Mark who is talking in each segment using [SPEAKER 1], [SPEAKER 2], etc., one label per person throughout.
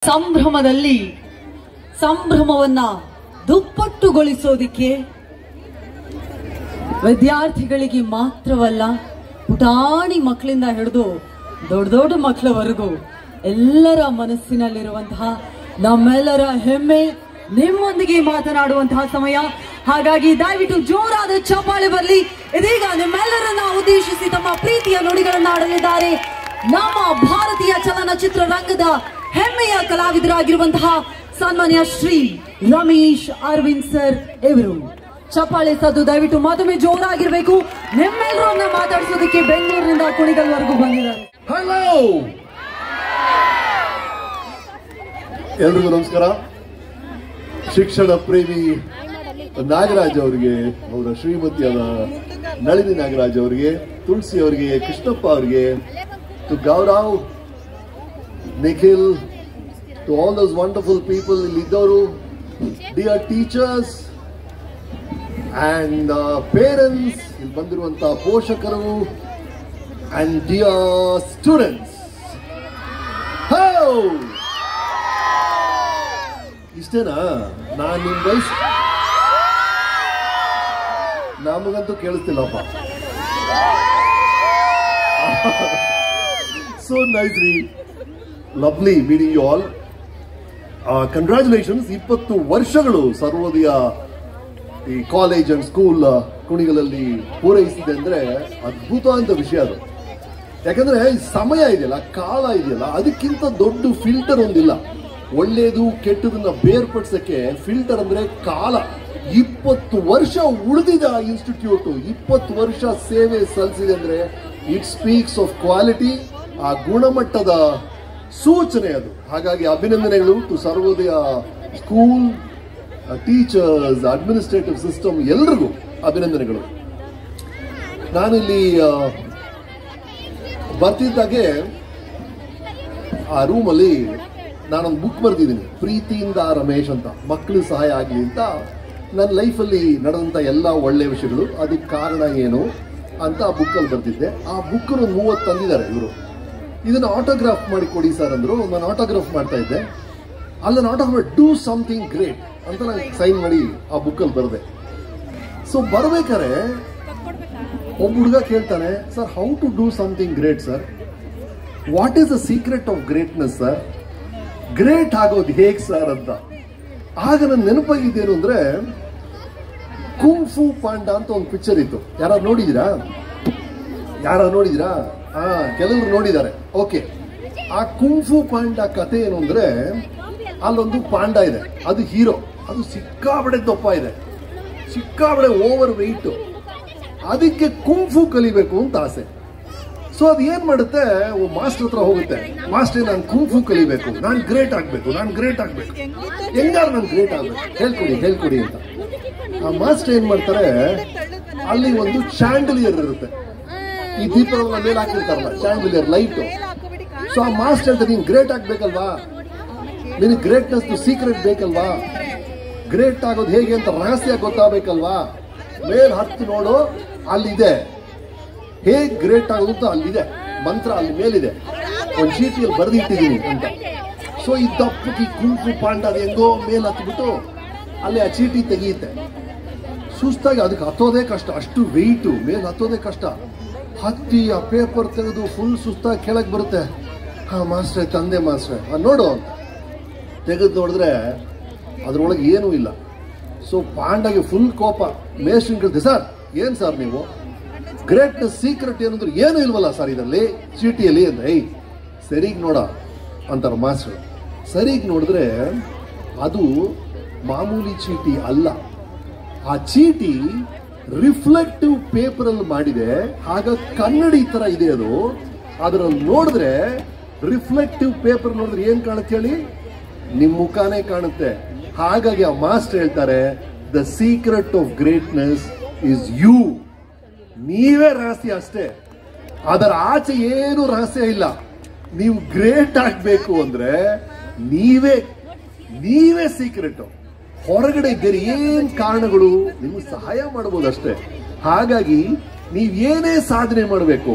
[SPEAKER 1] ಸಂಭ್ರಮದಲ್ಲಿ ಸಂಭ್ರಮವನ್ನ ದುಪ್ಪಟ್ಟುಗೊಳಿಸೋದಿಕ್ಕೆ ವಿದ್ಯಾರ್ಥಿಗಳಿಗೆ ಮಾತ್ರವಲ್ಲ, ಪುಟಾಣಿ ಮಕ್ಕಳಿಂದ ಹಿಡಿದು ದೊಡ್ಡ ದೊಡ್ಡ ಮಕ್ಕಳವರೆಗೂ ಎಲ್ಲರ ಮನಸ್ಸಿನಲ್ಲಿರುವಂತಹ ನಮ್ಮೆಲ್ಲರ ಹೆಮ್ಮೆ ನಿಮ್ಮೊಂದಿಗೆ ಮಾತನಾಡುವಂತಹ ಸಮಯ. ಹಾಗಾಗಿ ದಯವಿಟ್ಟು ಜೋರಾದ ಚಪ್ಪಾಳೆ ಬರಲಿ. ಇದೀಗ ನಿಮ್ಮೆಲ್ಲರನ್ನ ಉದ್ದೇಶಿಸಿ ತಮ್ಮ ಪ್ರೀತಿಯ ನುಡಿಗಳನ್ನ ಆಡಲಿದ್ದಾರೆ ನಮ್ಮ ಭಾರತೀಯ ಚಲನಚಿತ್ರ ರಂಗದ ಹೆಮ್ಮೆಯ ಕಲಾವಿದರಾಗಿರುವಂತಹ ಸನ್ಮಾನ್ಯ ಶ್ರೀ ರಮೇಶ್ ಅರವಿಂದ್ ಸರ್ ಇವರು. ಚಪ್ಪಾಳೆ ಸದ್ದು ದಯವಿಟ್ಟು ಮತ್ತೊಮ್ಮೆ ಜೋರಾಗಿರ್ಬೇಕು. ನಿಮ್ಮೆಲ್ಲರನ್ನ ಮಾತಾಡಿಸೋದಕ್ಕೆ ಬೆಂಗಳೂರಿನಿಂದ ಕುಣಿಗಲ್ವರೆಗೂ ಬಂದಿದ್ದಾರೆ.
[SPEAKER 2] ಹಲೋ ಎಲ್ರಿಗೂ ನಮಸ್ಕಾರ. ಶಿಕ್ಷಣ ಪ್ರೇಮಿ ನಾಗರಾಜ್ ಅವರಿಗೆ, ಅವರ ಶ್ರೀಮತಿಯಾದ ನಳಿನಿ ನಾಗರಾಜ್ ಅವರಿಗೆ, ತುಳಸಿ ಅವರಿಗೆ, ಕೃಷ್ಣಪ್ಪ ಅವರಿಗೆ, to Gaurav, Nikhil, to all those wonderful people ಇಲ್ಲಿದ್ದವರು, ಡಿಯರ್ ಟೀಚರ್ಸ್ ಅಂಡ್ ಪೇರೆಂಟ್ಸ್, ಇಲ್ಲಿ ಬಂದಿರುವಂತಹ ಪೋಷಕರು ಅಂಡ್ ಡಿಯರ್ ಸ್ಟೂಡೆಂಟ್ಸ್. ಇಷ್ಟೇನಾ? ನಾನು ನಿಮ್ಮ ವಯಸ್ಸು ನಮಗಂತೂ ಕೇಳಿಸ್ತಿಲ್ಲಪ್ಪ. ಸೊ ನೈಸ್ ರೀ, lovely meeting you all. Congratulations. 20 ವರ್ಷಗಳು ಸರ್ವೋದಯ ಈ ಕಾಲೇಜ್ ಅಂಡ್ ಸ್ಕೂಲ್ ಕುಣಿಗಲಲ್ಲಿ ಪೂರೈಸಿದೆ ಅಂದ್ರೆ ಅದ್ಭುತ ಅಂತ ವಿಷಯ ಅದು. ಯಾಕಂದ್ರೆ ಸಮಯ ಇದೆಯಲ್ಲ, ಕಾಲ ಇದೆಯಲ್ಲ, ಅದಕ್ಕಿಂತ ದೊಡ್ಡ ಫಿಲ್ಟರ್ ಒಂದಿಲ್ಲ. ಒಳ್ಳೇದು ಕೆಟ್ಟದನ್ನ ಬೇರ್ಪಡಿಸಕ್ಕೆ ಫಿಲ್ಟರ್ ಅಂದ್ರೆ ಕಾಲ. 20 ವರ್ಷ ಉಳಿದಿದೆ ಆ ಇನ್ಸ್ಟಿಟ್ಯೂಟ್, 20 ವರ್ಷ ಸೇವೆ ಸಲ್ಲಿಸಿದೆ ಅಂದ್ರೆ ಇಟ್ ಸ್ಪೀಕ್ಸ್ ಆಫ್ ಕ್ವಾಲಿಟಿ, ಆ ಗುಣಮಟ್ಟದ ಸೂಚನೆ ಅದು. ಹಾಗಾಗಿ ಅಭಿನಂದನೆಗಳು to Sarvodaya school, teachers, administrative system, ಎಲ್ರಿಗೂ ಅಭಿನಂದನೆಗಳು. ನಾನಿಲ್ಲಿ ಬರ್ತಿದ್ದಾಗೆ ಆ ರೂಮಲ್ಲಿ ನಾನೊಂದು ಬುಕ್ ಬರ್ತಿದ್ದೀನಿ, ಪ್ರೀತಿಯಿಂದ ರಮೇಶ್ ಅಂತ, ಮಕ್ಕಳು ಸಹಾಯ ಆಗಲಿ ಅಂತ. ನನ್ನ ಲೈಫಲ್ಲಿ ನಡೆದಂಥ ಎಲ್ಲ ಒಳ್ಳೆಯ ವಿಷಯಗಳು, ಅದಕ್ಕೆ ಕಾರಣ ಏನು ಅಂತ ಆ ಬುಕ್ಕಲ್ಲಿ ಬರ್ತಿದ್ದೆ. ಆ ಬುಕ್ಕನ್ನು 30 ತಂದಿದ್ದಾರೆ ಇವರು. ಇದನ್ನು ಆಟೋಗ್ರಾಫ್ ಮಾಡಿ ಕೊಡಿ ಸರ್ ಅಂದರು. ನಾನು ಆಟೋಗ್ರಾಫ್ ಮಾಡ್ತಾ ಇದ್ದೆ. ಅಲ್ಲಿ ನಾನು ಆಟೋಗ್ರಾಫ್ ಡೂ ಸಮಥಿಂಗ್ ಗ್ರೇಟ್ ಅಂತ ನಾನು ಸೈನ್ ಮಾಡಿ ಆ ಬುಕ್ಕಲ್ಲಿ ಬರೆದೆ. ಸೊ ಬರ್ಬೇಕಾರೆ ಒಬ್ಬ ಹುಡುಗ ಕೇಳ್ತಾನೆ, sir how to do something great sir, what is the secret of greatness sir, great ಆಗೋದು ಹೇಗೆ ಸರ್ ಅಂತ. ಆಗ ನನ್ನ ನೆನಪಾಗಿದ್ದೇನು ಅಂದ್ರೆ, ಕುಂಗ್ ಫು ಪಾಂಡ ಅಂತ ಒಂದು ಪಿಕ್ಚರ್ ಇತ್ತು. ಯಾರಾದ್ರು ನೋಡಿದಿರಾ? ಕೆಲವರು ನೋಡಿದ್ದಾರೆ. ಓಕೆ, ಆ ಕುಂಗ್ ಫು ಪಾಂಡ ಕತೆ ಏನು ಅಂದ್ರೆ, ಅಲ್ಲೊಂದು ಪಾಂಡ ಇದೆ, ಅದು ಹೀರೋ, ಅದು ಸಿಕ್ಕಾಬಡೆ ದಪ್ಪ ಇದೆ, ಸಿಕ್ಕಾಬಡೆ ಓವರ್ ವೆಯ್ಟ್. ಅದಕ್ಕೆ ಕುಂಗ್ ಫು ಕಲಿಬೇಕು ಅಂತ ಆಸೆ. ಸೊ ಅದು ಏನ್ ಮಾಡುತ್ತೆ, ಮಾಸ್ಟರ್ ಹತ್ರ ಹೋಗುತ್ತೆ. ಮಾಸ್ಟರ್, ನಾನು ಕುಂಗ್ ಫು ಕಲಿಬೇಕು, ನಾನು ಗ್ರೇಟ್ ಆಗ್ಬೇಕು, ಹೆಂಗಾರು ನಾನು ಗ್ರೇಟ್ ಆಗ್ಬೇಕು, ಹೇಳ್ಕೊಡಿ ಅಂತ. ಆ ಮಾಸ್ಟರ್ ಏನ್ ಮಾಡ್ತಾರೆ, ಅಲ್ಲಿ ಒಂದು ಚಾಂಡಲಿಯರ್ ಇರುತ್ತೆ, ಈ ದೀಪಗಳ ಮೇಲೆ ಹಾಕಿರ್ತಾರಲ್ಲ ಚಾಂಡಲಿಯರ್ ಲೈಟ್. ಸೊ ಆ ಮಾಸ್ಟರ್ ಹೇಳ್ತಾರೆ, ನೀನ್ ಗ್ರೇಟ್ ಆಗ್ಬೇಕಲ್ವಾ, ನಿನಗೆ ಗ್ರೇಟ್ನೆಸ್ ಸೀಕ್ರೆಟ್ ಬೇಕಲ್ವಾ, ಗ್ರೇಟ್ ಆಗೋದು ಹೇಗೆ ಅಂತ ರಹಸ್ಯ ಗೊತ್ತಾಗಬೇಕಲ್ವಾ, ಮೇಲ್ ಹತ್ತು ನೋಡು, ಅಲ್ಲಿದೆ ಹೇಗ್ ಗ್ರೇಟ್ ಆಗೋದು ಅಂತ, ಅಲ್ಲಿದೆ ಮಂತ್ರ, ಅಲ್ಲಿ ಮೇಲಿದೆ, ಒಂದು ಚೀಟಿಯಲ್ಲಿ ಬರೆದಿಟ್ಟಿದ್ದೀನಿ ಅಂತ. ಸೊ ಈ ದಪ್ಪಕ್ಕೆ ಕುಂಕು ಪಾಂಡ ಅದು ಹೆಂಗೋ ಮೇಲ್ ಹತ್ಬಿಟ್ಟು ಅಲ್ಲಿ ಆ ಚೀಟಿ ತೆಗೆಯುತ್ತೆ. ಸುಸ್ತಾಗಿ ಅದಕ್ಕೆ ಹತ್ತೋದೇ ಕಷ್ಟ, ಅಷ್ಟು ವೆಯ್ಟು ಮೇಲ್ ಹತ್ತೋದೇ ಕಷ್ಟ. ಹತ್ತಿ ಆ ಪೇಪರ್ ತೆಗೆದು ಫುಲ್ ಸುಸ್ತಾಗಿ ಕೆಳಗೆ ಬರುತ್ತೆ. ಹಾ ಮಾಸ್ಟ್ರೆ, ತಂದೆ ಮಾಸ್ಟ್ರೆ, ನೋಡು ಅಂತ ತೆಗೆದು ನೋಡಿದ್ರೆ ಅದ್ರೊಳಗೆ ಏನೂ ಇಲ್ಲ. ಸೊ ಪಾಂಡಗೆ ಫುಲ್ ಕೋಪ. ಮೇಸ್ಟ್ರಿನ್ ಕೇಳ್ತೆ, ಸರ್ ಏನ್ ಸರ್ ನೀವು ಗ್ರೇಟ್ನೆಸ್ ಸೀಕ್ರೆಟ್ ಏನಂದ್ರೆ ಏನೂ ಇಲ್ವಲ್ಲ ಸರ್ ಇದರಲ್ಲಿ ಚೀಟಿಯಲ್ಲಿ ಅಂತ. ಸರಿಗ್ ನೋಡ ಅಂತಾರೆ ಮಾಸ್ಟರ್. ಸರಿಗ್ ನೋಡಿದ್ರೆ ಅದು ಮಾಮೂಲಿ ಚೀಟಿ ಅಲ್ಲ, ಆ ಚೀಟಿ ರಿಫ್ಲೆಕ್ಟಿವ್ ಪೇಪರ್ ಅಲ್ಲಿ ಮಾಡಿದೆ. ಆಗ ಕನ್ನಡಿ ತರ ಇದೆ ಅದು. ಅದರಲ್ಲಿ ನೋಡಿದ್ರೆ ರಿಫ್ಲೆಕ್ಟಿವ್ ಪೇಪರ್ ನೋಡಿದ್ರೆ ಏನ್ ಕಾಣುತ್ತೆ ಹೇಳಿ, ನಿಮ್ ಮುಖಾನೇ ಕಾಣುತ್ತೆ. ಹಾಗಾಗಿ ಆ ಮಾಸ್ಟರ್ ಹೇಳ್ತಾರೆ, the secret of greatness is you. ನೀವೇ ರಹಸ್ಯ ಅಷ್ಟೇ, ಅದರ ಆಚೆ ಏನು ರಹಸ್ಯ ಇಲ್ಲ. ನೀವು ಗ್ರೇಟ್ ಆಗ್ಬೇಕು ಅಂದ್ರೆ ನೀವೇ ಸೀಕ್ರೆಟ್. ಹೊರಗಡೆ ಬೇರೆ ಏನ್ ಕಾರಣಗಳು ನಿಮ್ಗೆ ಸಹಾಯ ಮಾಡಬಹುದು ಅಷ್ಟೇ. ಹಾಗಾಗಿ ನೀವೇನೇ ಸಾಧನೆ ಮಾಡಬೇಕು,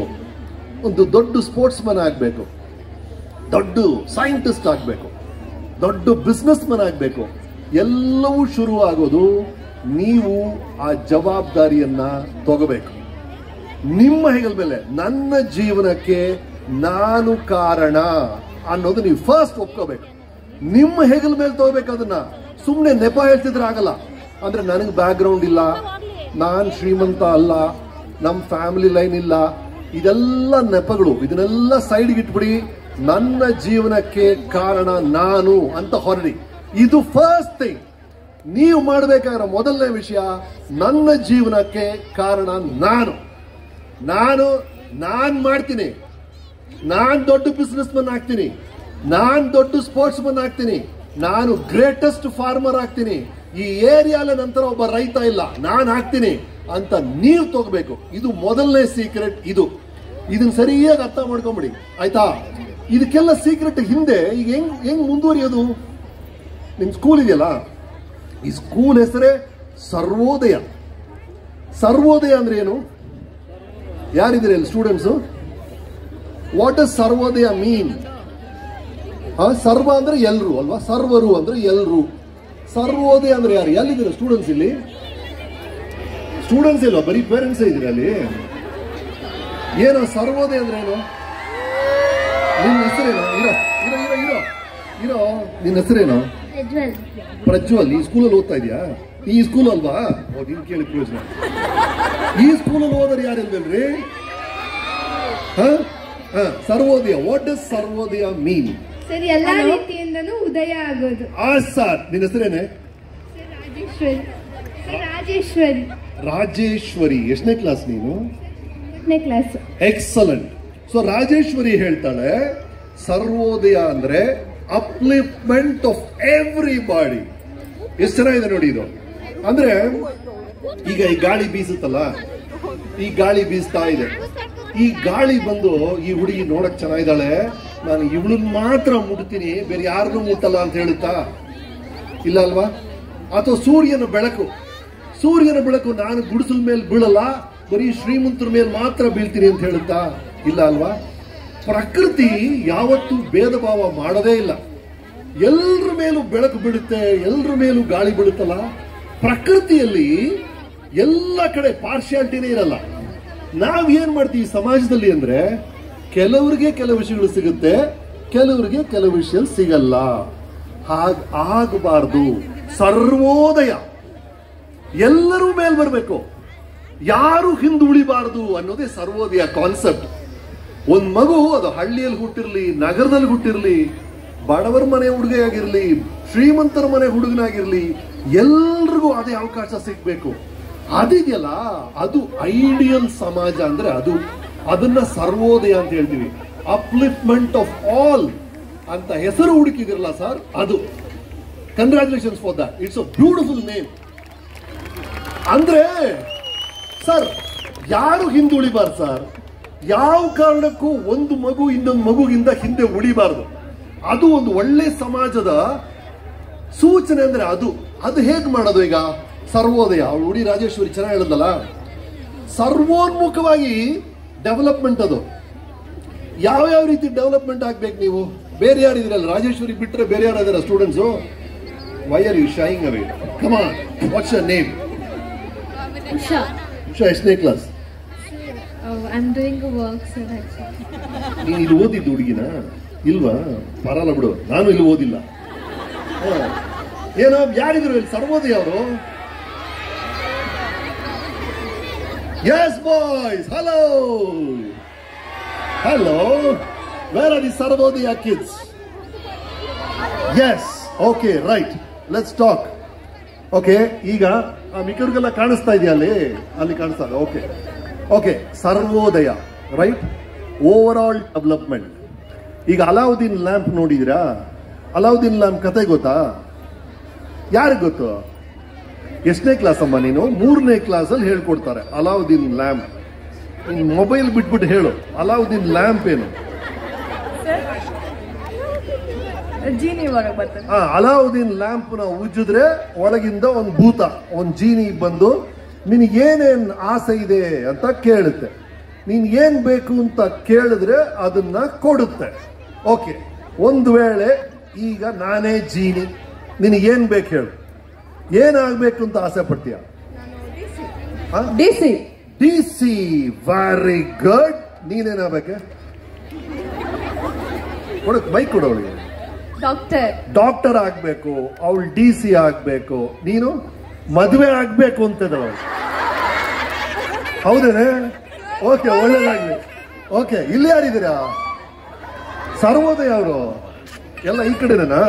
[SPEAKER 2] ಒಂದು ದೊಡ್ಡ ಸ್ಪೋರ್ಟ್ಸ್ ಮನ್ ಆಗ್ಬೇಕು, ದೊಡ್ಡ ಸೈಂಟಿಸ್ಟ್ ಆಗ್ಬೇಕು, ದೊಡ್ಡ ಬಿಸ್ನೆಸ್ ಮನ್ ಆಗಬೇಕು. ಎಲ್ಲವೂ ಶುರುವಾಗೋದು ನೀವು ಆ ಜವಾಬ್ದಾರಿಯನ್ನ ತಗೋಬೇಕು. ನಿಮ್ಮ ಹೆಗಲ ಮೇಲೆ ನನ್ನ ಜೀವನಕ್ಕೆ ನಾನು ಕಾರಣ ಅನ್ನೋದು ನೀವು ಫಸ್ಟ್ ಒಪ್ಕೋಬೇಕು. ನಿಮ್ಮ ಹೆಗಲ ಮೇಲೆ ತಗೋಬೇಕು ಅದನ್ನ. ಸುಮ್ಮನೆ ನೆಪ ಹೇಳ್ತಿದ್ರೆ ಆಗಲ್ಲ. ಅಂದ್ರೆ ನನಗೆ ಬ್ಯಾಕ್ ಗ್ರೌಂಡ್ ಇಲ್ಲ, ನಾನ್ ಶ್ರೀಮಂತ ಅಲ್ಲ, ನಮ್ಮ ಫ್ಯಾಮಿಲಿ ಲೈನ್ ಇಲ್ಲ, ಇದೆಲ್ಲ ನೆಪಗಳು. ಇದನ್ನೆಲ್ಲ ಸೈಡ್ಗೆ ಇಟ್ಬಿಡಿ. ನನ್ನ ಜೀವನಕ್ಕೆ ಕಾರಣ ನಾನು ಅಂತ ಹೊರಡಿ. ಇದು ಫಸ್ಟ್ ಥಿಂಗ್ ನೀವು ಮಾಡಬೇಕಾಗಿರೋ ಮೊದಲನೇ ವಿಷಯ. ನನ್ನ ಜೀವನಕ್ಕೆ ಕಾರಣ ನಾನು ಮಾಡ್ತೀನಿ. ನಾನ್ ದೊಡ್ಡ ಬಿಸ್ನೆಸ್ ಮನ್ ಆಗ್ತೀನಿ, ನಾನ್ ದೊಡ್ಡ ಸ್ಪೋರ್ಟ್ಸ್ ಮನ್ ಆಗ್ತೀನಿ, ನಾನು ಗ್ರೇಟೆಸ್ಟ್ ಫಾರ್ಮರ್ ಆಗ್ತೀನಿ, ಈ ಏರಿಯಾಲ ನಂತರ ಒಬ್ಬ ರೈತ ಇಲ್ಲ, ನಾನು ಆಗ್ತೀನಿ ಅಂತ ನೀವು ತಗೋಬೇಕು. ಇದು ಮೊದಲನೇ ಸೀಕ್ರೆಟ್. ಇದನ್ನ ಸರಿಯಾಗಿ ಅರ್ಥ ಮಾಡ್ಕೊಂಬಿಡಿ, ಆಯ್ತಾ? ಇದಕ್ಕೆಲ್ಲ ಸೀಕ್ರೆಟ್ ಹಿಂದೆ ಈಗ ಹೆಂಗ್ ಮುಂದುವರಿಯೋದು? ನಿಮ್ ಸ್ಕೂಲ್ ಇದೆಯಲ್ಲ, ಈ ಸ್ಕೂಲ್ ಹೆಸರೇ ಸರ್ವೋದಯ. ಸರ್ವೋದಯ ಅಂದ್ರೆ ಏನು? ಯಾರಿದ್ದೀರಿ ಅಲ್ಲಿ ಸ್ಟೂಡೆಂಟ್ಸ್? ವಾಟ್ ಡಸ್ ಸರ್ವೋದಯ ಮೀನ್? ಸರ್ವ ಅಂದ್ರೆ ಎಲ್ರು ಅಲ್ವಾ? ಸರ್ವರು ಅಂದ್ರೆ ಎಲ್ರು. ಸರ್ವೋದಯ ಅಂದ್ರೆ ಯಾರು? ಎಲ್ಲಿದ್ದೀರಾ ಸ್ಟೂಡೆಂಟ್ಸ್? ಇಲ್ಲಿ ಸ್ಟೂಡೆಂಟ್ಸ್ ಇಲ್ವಾ? ಬರೀ ಪೇರೆಂಟ್ಸ್ ಇದ್ದೀರಾ ಅಲ್ಲಿ? ಏನೋ ಸರ್ವೋದಯ ಅಂದ್ರೆ ಏನು? ನಿನ್ನ ಹೆಸರೇನೋ? ಇರೋ ನಿನ್ನ ಹೆಸರೇನೋ? ಪ್ರಜ್ವಲ್. ಈ ಸ್ಕೂಲಲ್ಲಿ ಓದ್ತಾ ಇದೆಯಾ? ಈ ಸ್ಕೂಲ್ ಅಲ್ವಾ? ನೀನ್ ಕೇಳಿ ಪ್ರಯೋಜನ. ಈ ಸ್ಕೂಲಲ್ಲಿ ಓದೋರು ಯಾರಿಲ್ವಲ್ರಿ? Sarvodaya. What does Sarvodaya mean?
[SPEAKER 3] Sir, ಎಲ್ಲಾ ರೀತಿಯಿಂದನೂ ಉದಯ ಆಗೋದು.
[SPEAKER 2] ಸರ್, ನಿನ್ನ ಹೆಸರೇನೆ?
[SPEAKER 3] ರಾಜೇಶ್ವರಿ.
[SPEAKER 2] ರಾಜೇಶ್ವರಿ. ಎಷ್ಟನೇ ಕ್ಲಾಸ್ ನೀನು?
[SPEAKER 3] 8ನೇ ಕ್ಲಾಸ್.
[SPEAKER 2] ಎಕ್ಸಲೆಂಟ್. ಸೊ ರಾಜೇಶ್ವರಿ ಹೇಳ್ತಾಳೆ ಸರ್ವೋದಯ ಅಂದ್ರೆ ಅಪ್ಲಿಫ್ಟ್ಮೆಂಟ್ ಆಫ್ ಎವ್ರಿಬಾಡಿ. ಎಷ್ಟು ಚೆನ್ನಾಗಿದೆ ನೋಡಿ ಇದು. ಅಂದ್ರೆ ಈಗ ಈ ಗಾಳಿ ಬೀಸುತ್ತಲ್ಲ, ಈ ಗಾಳಿ ಬೀಸ್ತಾ ಇದೆ. ಈ ಗಾಳಿ ಬಂದು ಈ ಹುಡುಗಿ ನೋಡಕ್ ಚೆನ್ನಾಗಿದ್ದಾಳೆ, ನಾನು ಇವಳನ್ನ ಮಾತ್ರ ಮುಟ್ತೀನಿ, ಬೇರೆ ಯಾರನ್ನೂ ಮುಟ್ಟಲ್ಲ ಅಂತ ಹೇಳುತ್ತಾ? ಇಲ್ಲ ಅಲ್ವಾ? ಅಥವಾ ಸೂರ್ಯನ ಬೆಳಕು ನಾನು ಗುಡಿಸಲ ಮೇಲೆ ಬೀಳಲ್ಲ, ಬರೀ ಶ್ರೀಮಂತರ ಮೇಲೆ ಮಾತ್ರ ಬೀಳ್ತೀನಿ ಅಂತ ಹೇಳುತ್ತಾ? ಇಲ್ಲ ಅಲ್ವಾ? ಪ್ರಕೃತಿ ಯಾವತ್ತೂ ಭೇದ ಭಾವ ಮಾಡೋದೇ ಇಲ್ಲ. ಎಲ್ಲರ ಮೇಲೂ ಬೆಳಕು ಬೀಳುತ್ತೆ, ಎಲ್ಲರ ಮೇಲೂ ಗಾಳಿ ಬೀಳುತ್ತಲ್ಲ. ಪ್ರಕೃತಿಯಲ್ಲಿ ಎಲ್ಲ ಕಡೆ ಪಾರ್ಶಿಯಾಲಿಟಿನೇ ಇರಲ್ಲ. ನಾವ್ ಏನ್ ಮಾಡ್ತೀವಿ ಸಮಾಜದಲ್ಲಿ ಅಂದ್ರೆ, ಕೆಲವರಿಗೆ ಕೆಲವು ವಿಷಯಗಳು ಸಿಗುತ್ತೆ, ಕೆಲವರಿಗೆ ಕೆಲವು ವಿಷಯ ಸಿಗಲ್ಲ. ಆಗಬಾರ್ದು. ಸರ್ವೋದಯ. ಎಲ್ಲರೂ ಮೇಲ್ ಬರಬೇಕು, ಯಾರು ಹಿಂದೆ ಉಳಿಬಾರದು ಅನ್ನೋದೇ ಸರ್ವೋದಯ ಕಾನ್ಸೆಪ್ಟ್. ಒಂದ್ ಮಗು ಅದು ಹಳ್ಳಿಯಲ್ಲಿ ಹುಟ್ಟಿರ್ಲಿ, ನಗರದಲ್ಲಿ ಹುಟ್ಟಿರ್ಲಿ, ಬಡವರ ಮನೆ ಹುಡುಗ ಆಗಿರ್ಲಿ, ಶ್ರೀಮಂತರ ಮನೆ ಹುಡುಗನಾಗಿರ್ಲಿ, ಎಲ್ರಿಗೂ ಅದೇ ಅವಕಾಶ ಸಿಗ್ಬೇಕು. ಅದಿದೆಯಲ್ಲ, ಅದು ಐಡಿಯಲ್ ಸಮಾಜ ಅಂದ್ರೆ ಅದನ್ನ ಸರ್ವೋದಯ ಅಂತ ಹೇಳ್ತೀವಿ. ಅಪ್ಲಿಫ್ಟ್ಮೆಂಟ್ ಆಫ್ ಆಲ್ ಅಂತ ಹೆಸರು ಹುಡುಕಿದಿರಲ್ಲ ಸರ್, ಅದು. Congratulations for that. It's a beautiful name. ಅಂದ್ರೆ ಸರ್, ಯಾರು ಹಿಂದೆ ಉಳಿಬಾರ್ದು ಸರ್. ಯಾವ ಕಾರಣಕ್ಕೂ ಒಂದು ಮಗು ಇನ್ನೊಂದು ಮಗುಗಿಂದ ಹಿಂದೆ ಉಳಿಬಾರ್ದು. ಅದು ಒಂದು ಒಳ್ಳೆ ಸಮಾಜದ ಸೂಚನೆ. ಅಂದ್ರೆ ಅದು ಹೇಗ್ ಮಾಡೋದು? ಈಗ ಸರ್ವೋದಯ. ಹುಡಿ ರಾಜೇಶ್ವರಿ ಚೆನ್ನಾಗಿ ಹೇಳಿದಲ್ಲ, ಸರ್ವೋನ್ಮುಖವಾಗಿ ಡೆವಲಪ್ಮೆಂಟ್. ಅದು ಯಾವ ರೀತಿ ಡೆವಲಪ್ಮೆಂಟ್ ಆಗ್ಬೇಕು? ನೀವು ಬೇರೆ ಯಾರಿದ್ದೀರಲ್ಲ, ರಾಜೇಶ್ವರಿ ಬಿಟ್ರೆ ಬೇರೆ ಯಾರಿದಾರ students? Why are you shying away? Come on, what's your name?
[SPEAKER 3] Usha.
[SPEAKER 2] ಎಷ್ಟನೇ class?
[SPEAKER 3] I'm doing a work, sir.
[SPEAKER 2] ನೀನು ಇಲ್ಲಿ ಓದಿದ್ದು ಹುಡುಗಿನ? ಇಲ್ವಾ? ಪರಲ್ಲ ಬಿಡು, ನಾನು ಇಲ್ಲಿ ಓದಿಲ್ಲ. ಏನೋ ಯಾರಿದ್ರು ಇಲ್ಲಿ ಸರ್ವೋದಯ ಅವರು? Yes boys, hello. Where are the Sarvodaya kids? Yes, okay, right. Let's talk. Okay, ಈಗ ಮಿಕ್ಕವ್ರಿಗೆಲ್ಲ ಕಾಣಿಸ್ತಾ ಇದೆಯಾ? ಅಲ್ಲಿ ಕಾಣಿಸ್ತಾ ಇದೆ. ಓಕೆ, ಸರ್ವೋದಯ, ರೈಟ್? Over all development. ಈಗ ಅಲಾವುದ್ದೀನ್ ಲ್ಯಾಂಪ್ ನೋಡಿದಿರಾ? ಅಲಾವುದ್ದೀನ್ ಲ್ಯಾಂಪ್ ಕತೆ ಗೊತ್ತಾ? ಯಾರಿಗೆ ಗೊತ್ತು? ಎಷ್ಟನೇ ಕ್ಲಾಸ್ ಅಮ್ಮ ನೀನು? 3ನೇ ಕ್ಲಾಸಲ್ಲಿ ಹೇಳ್ಕೊಡ್ತಾರೆ ಅಲಾವುದ್ದೀನ್ ಲ್ಯಾಂಪ್. ಮೊಬೈಲ್ ಬಿಟ್ಬಿಟ್ಟು ಹೇಳು, ಅಲಾವುದ್ದೀನ್ ಲ್ಯಾಂಪ್ ಏನು? ಅಲಾವುದ್ದೀನ್ ಲ್ಯಾಂಪ್ ನ ಉಜ್ಜಿದ್ರೆ ಒಳಗಿಂದ ಒಂದು ಭೂತ, ಒಂದು ಜೀನಿ ಬಂದು ನಿನಗೇನೇನ್ ಆಸೆ ಇದೆ ಅಂತ ಕೇಳುತ್ತೆ. ನೀನ್ ಏನ್ ಬೇಕು ಅಂತ ಕೇಳಿದ್ರೆ ಅದನ್ನ ಕೊಡುತ್ತೆ. ಓಕೆ, ಒಂದು ವೇಳೆ ಈಗ ನಾನೇ ಜೀನಿ, ನಿನಗೇನ್ ಬೇಕು ಹೇಳು, ಏನಾಗ್ಬೇಕು ಅಂತ ಆಸೆ ಪಡ್ತೀಯ?
[SPEAKER 1] DC.
[SPEAKER 2] DC, very good. ನೀನೇನಾಗಬೇಕು? ಕೊಡಕ್ ಬೈಕ್ ಕೊಡು ಅವಳಿಗೆ. ಡಾಕ್ಟರ್ ಆಗ್ಬೇಕು, ಅವಳು DC ಆಗ್ಬೇಕು, ನೀನು ಮದುವೆ ಆಗ್ಬೇಕು ಅಂತದ. ಹೌದೇನೆ? ಓಕೆ, ಒಳ್ಳೇದಾಗ್ಲಿ. ಓಕೆ, ಇಲ್ಲಿ ಯಾರಿದ್ದೀರಾ? ಸರ್ವೋದಯ ಅವರು ಎಲ್ಲ ಈ ಕಡೆನಾ?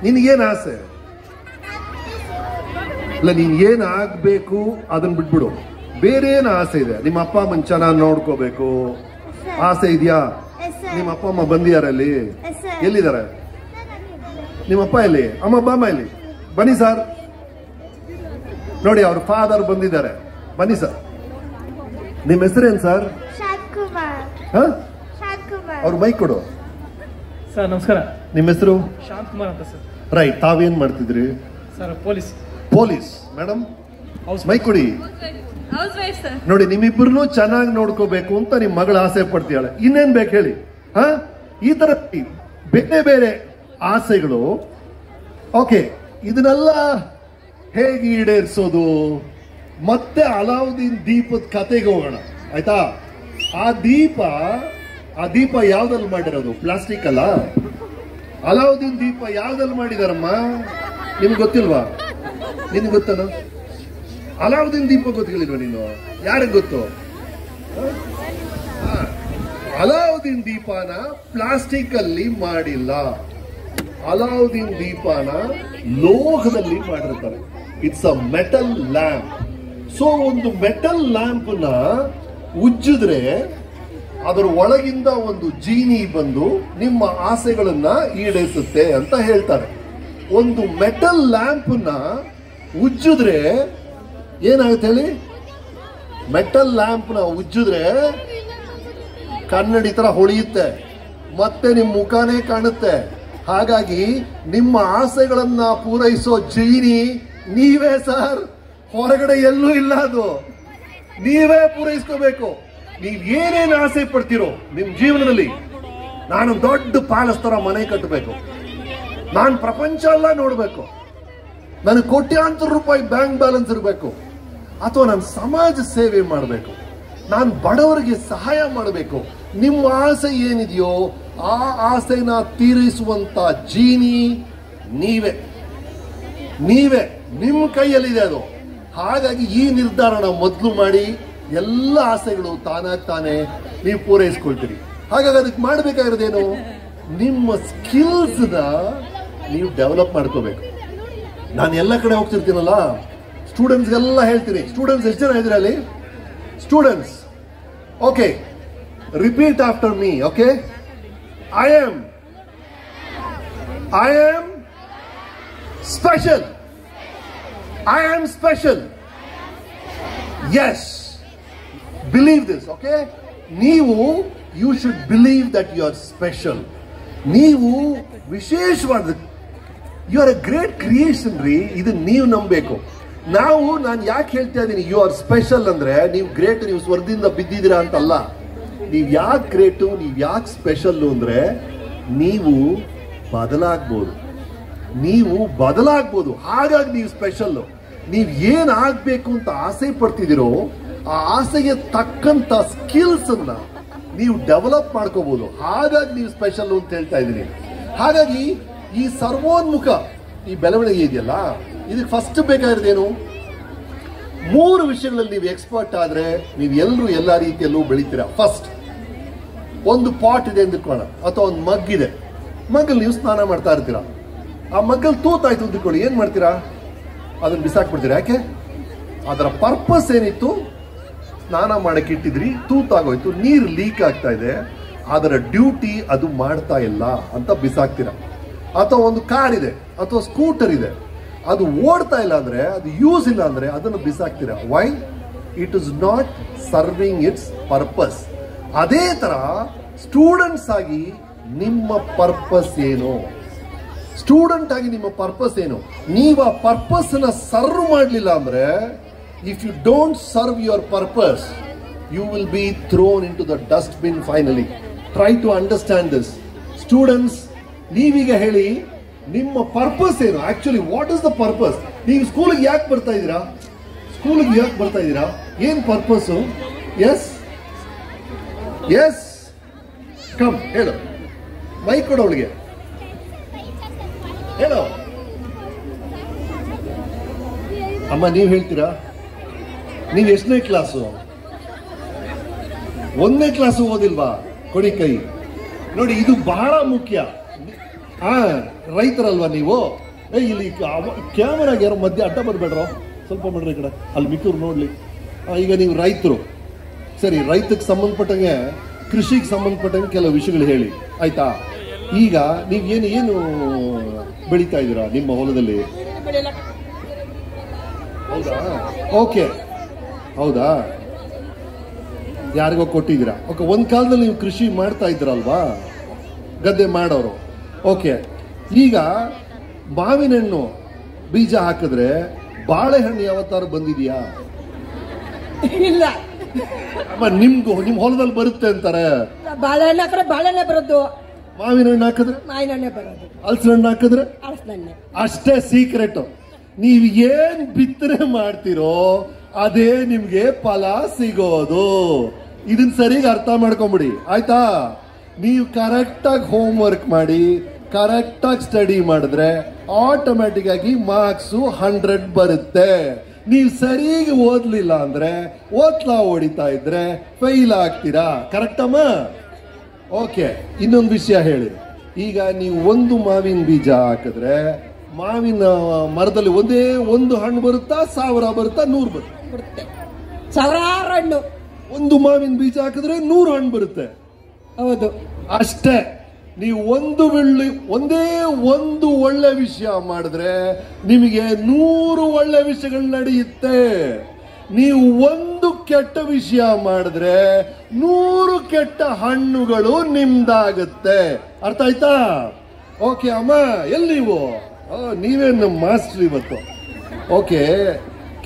[SPEAKER 2] ನಿನಗೇನು ಆಸೆ? ಇಲ್ಲ, ನೀನ್ ಏನ್ ಆಗ್ಬೇಕು ಅದನ್ನ ಬಿಟ್ಬಿಡು. ಬೇರೆ ಏನ್ ಆಸೆ ಇದೆ? ನಿಮ್ಮ ಅಪ್ಪ ಅಮ್ಮನ್ ಚೆನ್ನಾಗಿ ನೋಡ್ಕೋಬೇಕು ಆಸೆ ಇದೆಯಾ? ನಿಮ್ಮ ಅಪ್ಪ ಅಮ್ಮ ಬಂದಿಯಾರಲ್ಲಿ? ಎಲ್ಲಿದ್ದಾರೆ ನಿಮ್ಮ ಅಪ್ಪ? ಎಲ್ಲಿ? ಅಮ್ಮ ಬಾಮ್ಮ ಎಲ್ಲಿ? ಬನ್ನಿ ಸರ್, ನೋಡಿ ಅವ್ರ ಫಾದರ್ ಬಂದಿದ್ದಾರೆ, ಬನ್ನಿ ಸರ್. ನಿಮ್ಮ ಹೆಸರೇನು ಸರ್? ಅವ್ರ ಮೈಕ್ ಕೊಡು.
[SPEAKER 4] ಸರ್ ನಮಸ್ಕಾರ. ನಿಮ್ಮ
[SPEAKER 2] ಹೆಸರು?
[SPEAKER 4] ಶಾಂತ್ ಕುಮಾರ್ ಅಂತ ಸರ್.
[SPEAKER 2] ರೈಟ್, ತಾವೇನ್ ಮಾಡ್ತಿದ್ರಿ?
[SPEAKER 4] Sir police.
[SPEAKER 2] ಮೇಡಮ್ ಮೈಕ್ ಕೊಡಿ. ನೋಡಿ, ನಿಮ್ಮಿಬ್ಬರನ್ನು ಚೆನ್ನಾಗಿ ನೋಡ್ಕೋಬೇಕು ಅಂತ ನಿಮ್ ಮಗಳ ಆಸೆ ಪಡ್ತೀಯಾಳೆ. ಇನ್ನೇನ್ ಬೇಕು ಹೇಳಿ? ಈ ತರ ಬೇರೆ ಬೇರೆ ಆಸೆಗಳು. ಓಕೆ, ಇದನ್ನೆಲ್ಲ ಹೇಗೆ ಈಡೇರಿಸೋದು? ಮತ್ತೆ ಅಲಾವುದ್ದೀನ್ ದೀಪದ ಕತೆಗೆ ಹೋಗೋಣ, ಆಯ್ತಾ? ಆ ದೀಪ ಯಾವ್ದಲ್ಲಿ ಮಾಡಿರೋದು? ಪ್ಲಾಸ್ಟಿಕ್ ಅಲ್ಲ. ಅಲಾವುದ್ದೀನ್ ದೀಪ ಯಾವ್ದಲ್ಲಿ ಮಾಡಿದಾರಮ್ಮ? ನಿಮ್ಗೆ ಗೊತ್ತಿಲ್ವಾ? ನಿನ್ಗೆ ಗೊತ್ತಲ್ಲ? ಅಲಾವುದ್ದೀನ್ ದೀಪ ಗೊತ್ತಿಲ್ವಾ ನೀನು? ಯಾರಿಗೆ ಗೊತ್ತು? ಅಲಾವುದ್ದೀನ್ ದೀಪನ ಪ್ಲಾಸ್ಟಿಕ್ ಅಲ್ಲಿ ಮಾಡಿಲ್ಲ, ಅಲಾವುದ್ದೀನ್ ದೀಪನ ಲೋಹದಲ್ಲಿ ಮಾಡಿರ್ತಾರೆ. It's a metal lamp. So ಒಂದು ಮೆಟಲ್ ಲ್ಯಾಂಪ್ ನ ಉಜ್ಜಿದ್ರೆ ಅದರ ಒಳಗಿಂದ ಒಂದು ಜೀನಿ ಬಂದು ನಿಮ್ಮ ಆಸೆಗಳನ್ನ ಈಡೇರಿಸುತ್ತೆ ಅಂತ ಹೇಳ್ತಾರೆ. ಒಂದು ಮೆಟಲ್ ಲ್ಯಾಂಪ್ ನ ಉಜ್ಜಿದ್ರೆ ಏನಾಗುತ್ತೆ ಹೇಳಿ? ಮೆಟಲ್ ಲ್ಯಾಂಪ್ ನ ಉಜ್ಜಿದ್ರೆ ಕನ್ನಡಿ ತರ ಹೊಳೆಯುತ್ತೆ, ಮತ್ತೆ ನಿಮ್ಮ ಮುಖಾನೇ ಕಾಣುತ್ತೆ. ಹಾಗಾಗಿ ನಿಮ್ಮ ಆಸೆಗಳನ್ನ ಪೂರೈಸೋ ಜೀನಿ ನೀವೇ ಸರ್, ಹೊರಗಡೆ ಎಲ್ಲೂ ಇಲ್ಲ. ಅದು ನೀವೇ ಪೂರೈಸ್ಕೋಬೇಕು. ನೀವ್ ಏನೇನು ಆಸೆ ಪಡ್ತೀರೋ ನಿಮ್ ಜೀವನದಲ್ಲಿ, ನಾನು ದೊಡ್ಡ ಪ್ಯಾಲೇಸ್ ತರ ಮನೆ ಕಟ್ಟಬೇಕು, ನಾನು ಪ್ರಪಂಚ ಎಲ್ಲ ನೋಡ್ಬೇಕು, ನನಗೆ ಕೋಟ್ಯಾಂತರ ರೂಪಾಯಿ ಬ್ಯಾಂಕ್ ಬ್ಯಾಲೆನ್ಸ್ ಇರಬೇಕು, ಅಥವಾ ನಾನು ಸಮಾಜ ಸೇವೆ ಮಾಡಬೇಕು, ನಾನು ಬಡವರಿಗೆ ಸಹಾಯ ಮಾಡಬೇಕು. ನಿಮ್ಮ ಆಸೆ ಏನಿದೆಯೋ ಆ ಆಸೆನ ತೀರಿಸುವಂತ ಜೀನಿ ನೀವೇ. ನಿಮ್ಮ ಕೈಯಲ್ಲಿದೆ ಅದು. ಹಾಗಾಗಿ ಈ ನಿರ್ಧಾರನ ಮೊದಲು ಮಾಡಿ, ಎಲ್ಲ ಆಸೆಗಳು ತಾನೇ ನೀವು ಪೂರೈಸ್ಕೊಳ್ತೀರಿ. ಹಾಗಾಗಿ ಅದಕ್ಕೆ ಮಾಡಬೇಕಾಗಿರೋದೇನು? ನಿಮ್ಮ ಸ್ಕಿಲ್ಸ್ ನ ನೀವು ಡೆವಲಪ್ ಮಾಡ್ಕೋಬೇಕು. ನಾನು ಎಲ್ಲ ಕಡೆ ಹೋಗ್ತಿರ್ತೀನಲ್ಲ, ಸ್ಟೂಡೆಂಟ್ಸ್ಗೆಲ್ಲ ಹೇಳ್ತೀನಿ. ಸ್ಟೂಡೆಂಟ್ಸ್ ಎಷ್ಟು ಜನ ಇದ್ದೀರಾ ಅಲ್ಲಿ? Students, okay, repeat after me. Okay, I am special. I am special. Yes. Believe this, okay? You should believe that you are special. ನೀವು ವಿಶೇಷವಾದ, you are a great creation ರೀ. ಇದು ನೀವು ನಂಬಬೇಕು. ನಾನು ಯಾಕೆ ಹೇಳ್ತಾ ಇದ್ದೀನಿ ಯು ಆರ್ ಸ್ಪೆಷಲ್ ಅಂದ್ರೆ, ನೀವು ಗ್ರೇಟ್, ನೀವು ಸ್ವರ್ಗದಿಂದ ಬಿದ್ದಿದ್ದೀರಾ ಅಂತಲ್ಲ. ನೀವು ಯಾಕೆ ಗ್ರೇಟು, ನೀವು ಯಾಕೆ ಸ್ಪೆಷಲ್ಲು ಅಂದ್ರೆ, ನೀವು ಬದಲಾಗ್ಬೋದು. ಹಾಗಾಗಿ ನೀವು ಸ್ಪೆಷಲ್ಲು. ನೀವು ಏನ್ ಆಗ್ಬೇಕು ಅಂತ ಆಸೆ ಪಡ್ತಿದ್ದೀರೋ ಆ ಆಸೆಗೆ ತಕ್ಕಂತ ಸ್ಕಿಲ್ಸ್ ಅನ್ನ ನೀವು ಡೆವಲಪ್ ಮಾಡ್ಕೋಬಹುದು. ಹಾಗಾಗಿ ನೀವು ಸ್ಪೆಷಲ್ ಅಂತ ಹೇಳ್ತಾ ಇದ್ದೀನಿ. ಹಾಗಾಗಿ ಈ ಸರ್ವೋನ್ಮುಖ ಈ ಬೆಳವಣಿಗೆ ಇದೆಯಲ್ಲ, ಇದಕ್ಕೆ ಫಸ್ಟ್ ಬೇಕಾಗಿರೋದೇನು? 3 ವಿಷಯಗಳಲ್ಲಿ ನೀವು ಎಕ್ಸ್ಪರ್ಟ್ ಆದ್ರೆ ನೀವು ಎಲ್ಲರೂ ಎಲ್ಲ ರೀತಿಯಲ್ಲೂ ಬೆಳಿತೀರಾ. ಫಸ್ಟ್, ಒಂದು ಪಾಟ್ ಇದೆ ಅಂದ್ಕೊಳ್ಳೋಣ, ಅಥವಾ ಒಂದು ಮಗ್ ಇದೆ. ಮಗ್ಗಲ್ಲಿ ನೀವು ಸ್ನಾನ ಮಾಡ್ತಾ ಇರ್ತೀರಾ. ಆ ಮಗ್ಗಲ್ಲಿ ತೂತಾಯ್ತು ಅಂದ್ಕೊಳ್ಳಿ, ಏನ್ ಮಾಡ್ತೀರಾ? ಅದನ್ನ ಬಿಸಾಕ್ಬಿಡ್ತೀರಾ. ಯಾಕೆ? ಅದರ ಪರ್ಪಸ್ ಏನಿತ್ತು? ಸ್ನಾನ ಮಾಡಕ್ಕೆ ಇಟ್ಟಿದ್ರಿ, ತೂತಾಗೋಯ್ತು, ನೀರು ಲೀಕ್ ಆಗ್ತಾ ಇದೆ, ಅದರ ಡ್ಯೂಟಿ ಅದು ಮಾಡ್ತಾ ಇಲ್ಲ ಅಂತ ಬಿಸಾಕ್ತೀರಾ. ಅಥವಾ ಒಂದು ಕಾರ್ ಇದೆ ಅಥವಾ ಸ್ಕೂಟರ್ ಇದೆ, ಅದು ಓಡ್ತಾ ಇಲ್ಲ ಅಂದ್ರೆ, ಅದು ಯೂಸ್ ಇಲ್ಲ ಅಂದ್ರೆ ಅದನ್ನು ಬಿಸಾಕ್ತೀರಾ. Why? It is not serving its purpose. ಅದೇ ತರ ಸ್ಟೂಡೆಂಟ್ಸ್ ಆಗಿ ನಿಮ್ಮ ಪರ್ಪಸ್ ಏನು? ಸ್ಟೂಡೆಂಟ್ ಆಗಿ ನಿಮ್ಮ ಪರ್ಪಸ್ ಏನು? ನೀವು ಆ ಪರ್ಪಸ್ ನ ಸರ್ವ್ ಮಾಡಲಿಲ್ಲ ಅಂದ್ರೆ, if you don't serve your purpose, you will be thrown into the dustbin finally. Try to understand this. Students, ನೀವೀಗ ಹೇಳಿ ನಿಮ್ಮ ಪರ್ಪಸ್ ಏನು? Actually what is the purpose? ನೀವು ಸ್ಕೂಲಿಗೆ ಯಾಕೆ ಬರ್ತಾ ಇದ್ದೀರಾ? ಸ್ಕೂಲಿಗೆ ಯಾಕೆ ಬರ್ತಾ ಇದ್ದೀರಾ? ಏನ್ ಪರ್ಪಸ್? ಎಸ್ ಎಸ್, ಕಮ್ ಹೇಳು. ಮೈಕ್ ಕೊಡು ಅವಳಿಗೆ, ಹೇಳು. ಅಮ್ಮ ನೀವು ಹೇಳ್ತೀರಾ? ನೀವು ಎಷ್ಟನೇ ಕ್ಲಾಸು? 1ನೇ ಕ್ಲಾಸು ಓದಿಲ್ವಾ? ಕೊಡಿ ಕೈ. ನೋಡಿ, ಇದು ಬಹಳ ಮುಖ್ಯ. ರೈತರಲ್ವಾ ನೀವು? ಇಲ್ಲಿ ಕ್ಯಾಮರಾಗ ಯಾರೋ ಮಧ್ಯೆ ಅಡ್ಡ ಬರ್ಬೇಡ್ರೋ, ಸ್ವಲ್ಪ ಮಾಡ್ರಿ ಈ ಕಡೆ, ಅಲ್ಲಿ ಮಿಕ್ಕೂರು ನೋಡ್ಲಿ. ಈಗ ನೀವು ರೈತರು, ಸರಿ, ರೈತಕ್ಕೆ ಸಂಬಂಧಪಟ್ಟಂಗೆ, ಕೃಷಿಗೆ ಸಂಬಂಧಪಟ್ಟಂಗೆ ಕೆಲವು ವಿಷಯಗಳು ಹೇಳಿ, ಆಯ್ತಾ? ಈಗ ನೀವು ಏನು ಬೆಳೀತಾ ಇದ್ದೀರಾ ನಿಮ್ಮ ಹೊಲದಲ್ಲಿ? ಹೌದಾ? ಓಕೆ, ಹೌದಾ, ಯಾರಿಗೋ ಕೊಟ್ಟಿದ್ದೀರಾ? ಓಕೆ, ಒಂದ್ ಕಾಲದಲ್ಲಿ ನೀವು ಕೃಷಿ ಮಾಡ್ತಾ ಇದ್ರಲ್ವಾ, ಗದ್ದೆ ಮಾಡೋರು. ಓಕೆ, ಈಗ ಮಾವಿನ ಹಣ್ಣು ಬೀಜ ಹಾಕಿದ್ರೆ ಬಾಳೆಹಣ್ಣು ಯಾವತ್ತಾರು ಬಂದಿದ್ಯಾ?
[SPEAKER 5] ಇಲ್ಲ.
[SPEAKER 2] ನಿಮ್ ಹೊಲದಲ್ಲಿ ಬರುತ್ತೆ ಅಂತಾರೆ.
[SPEAKER 5] ಬಾಳೆಹಣ್ಣು ಹಾಕಿದ್ರೆ ಬಾಳೆಹಣ್ಣೆ ಬರೋದು,
[SPEAKER 2] ಮಾವಿನ ಹಣ್ಣು ಹಾಕಿದ್ರೆ
[SPEAKER 5] ಮಾವಿನ ಹಣ್ಣೆ ಬರೋದು,
[SPEAKER 2] ಹಲಸಿನ ಹಣ್ಣು ಹಾಕಿದ್ರೆ
[SPEAKER 5] ಹಲಸಿನಣ್ಣೆ.
[SPEAKER 2] ಅಷ್ಟೇ ಸೀಕ್ರೆಟ್. ನೀವು ಏನ್ ಬಿತ್ತನೆ ಮಾಡ್ತಿರೋ ಅದೇ ನಿಮ್ಗೆ ಫಲ ಸಿಗೋದು. ಇದನ್ನ ಸರಿಯಾಗಿ ಅರ್ಥ ಮಾಡ್ಕೊಂಬಿಡಿ, ಆಯ್ತಾ? ನೀವು ಕರೆಕ್ಟ್ ಆಗಿ ಹೋಮ್ ವರ್ಕ್ ಮಾಡಿ, ಕರೆಕ್ಟ್ ಆಗಿ ಸ್ಟಡಿ ಮಾಡಿದ್ರೆ ಆಟೋಮ್ಯಾಟಿಕ್ ಆಗಿ ಮಾರ್ಕ್ಸು 100 ಬರುತ್ತೆ. ನೀವು ಸರಿಯಾಗಿ ಓದ್ಲಿಲ್ಲ ಅಂದ್ರೆ, ಓದ್ಲಾ ಹೊಡಿತಾ ಇದ್ರೆ ಫೈಲ್ ಆಗ್ತೀರಾ. ಕರೆಕ್ಟ್ ಅಮ್ಮ? ಓಕೆ, ಇನ್ನೊಂದು ವಿಷಯ ಹೇಳಿ. ಈಗ ನೀವು ಒಂದು ಮಾವಿನ ಬೀಜ ಹಾಕಿದ್ರೆ ಮಾವಿನ ಮರದಲ್ಲಿ ಒಂದೇ ಒಂದು ಹಣ್ಣು ಬರುತ್ತಾ, 1000 ಬರುತ್ತಾ, 100 ಬರುತ್ತೆ?
[SPEAKER 5] ಸಾವಿರಾರು ಹಣ್ಣು.
[SPEAKER 2] ಒಂದು ಮಾವಿನ ಬೀಜ ಹಾಕಿದ್ರೆ 100 ಹಣ್ಣು ಬರುತ್ತೆ.
[SPEAKER 5] ಹೌದು,
[SPEAKER 2] ಅಷ್ಟೇ. ನೀವು ಒಂದೇ ಒಂದು ಒಳ್ಳೆ ವಿಷಯ ಮಾಡಿದ್ರೆ ನಿಮಗೆ 100 ಒಳ್ಳೆ ವಿಷಯಗಳು ನಡೆಯುತ್ತೆ. ನೀವು ಒಂದು ಕೆಟ್ಟ ವಿಷಯ ಮಾಡಿದ್ರೆ 100 ಕೆಟ್ಟ ಹಣ್ಣುಗಳು ನಿಮ್ದಾಗುತ್ತೆ. ಅರ್ಥ ಆಯ್ತಾ? ಓಕೆ ಅಮ್ಮ, ಎಲ್ಲಿ ನೀವು? ನೀವೇನು ಮಾಸ್ಟರ್ ಇವತ್ತು. ಓಕೆ,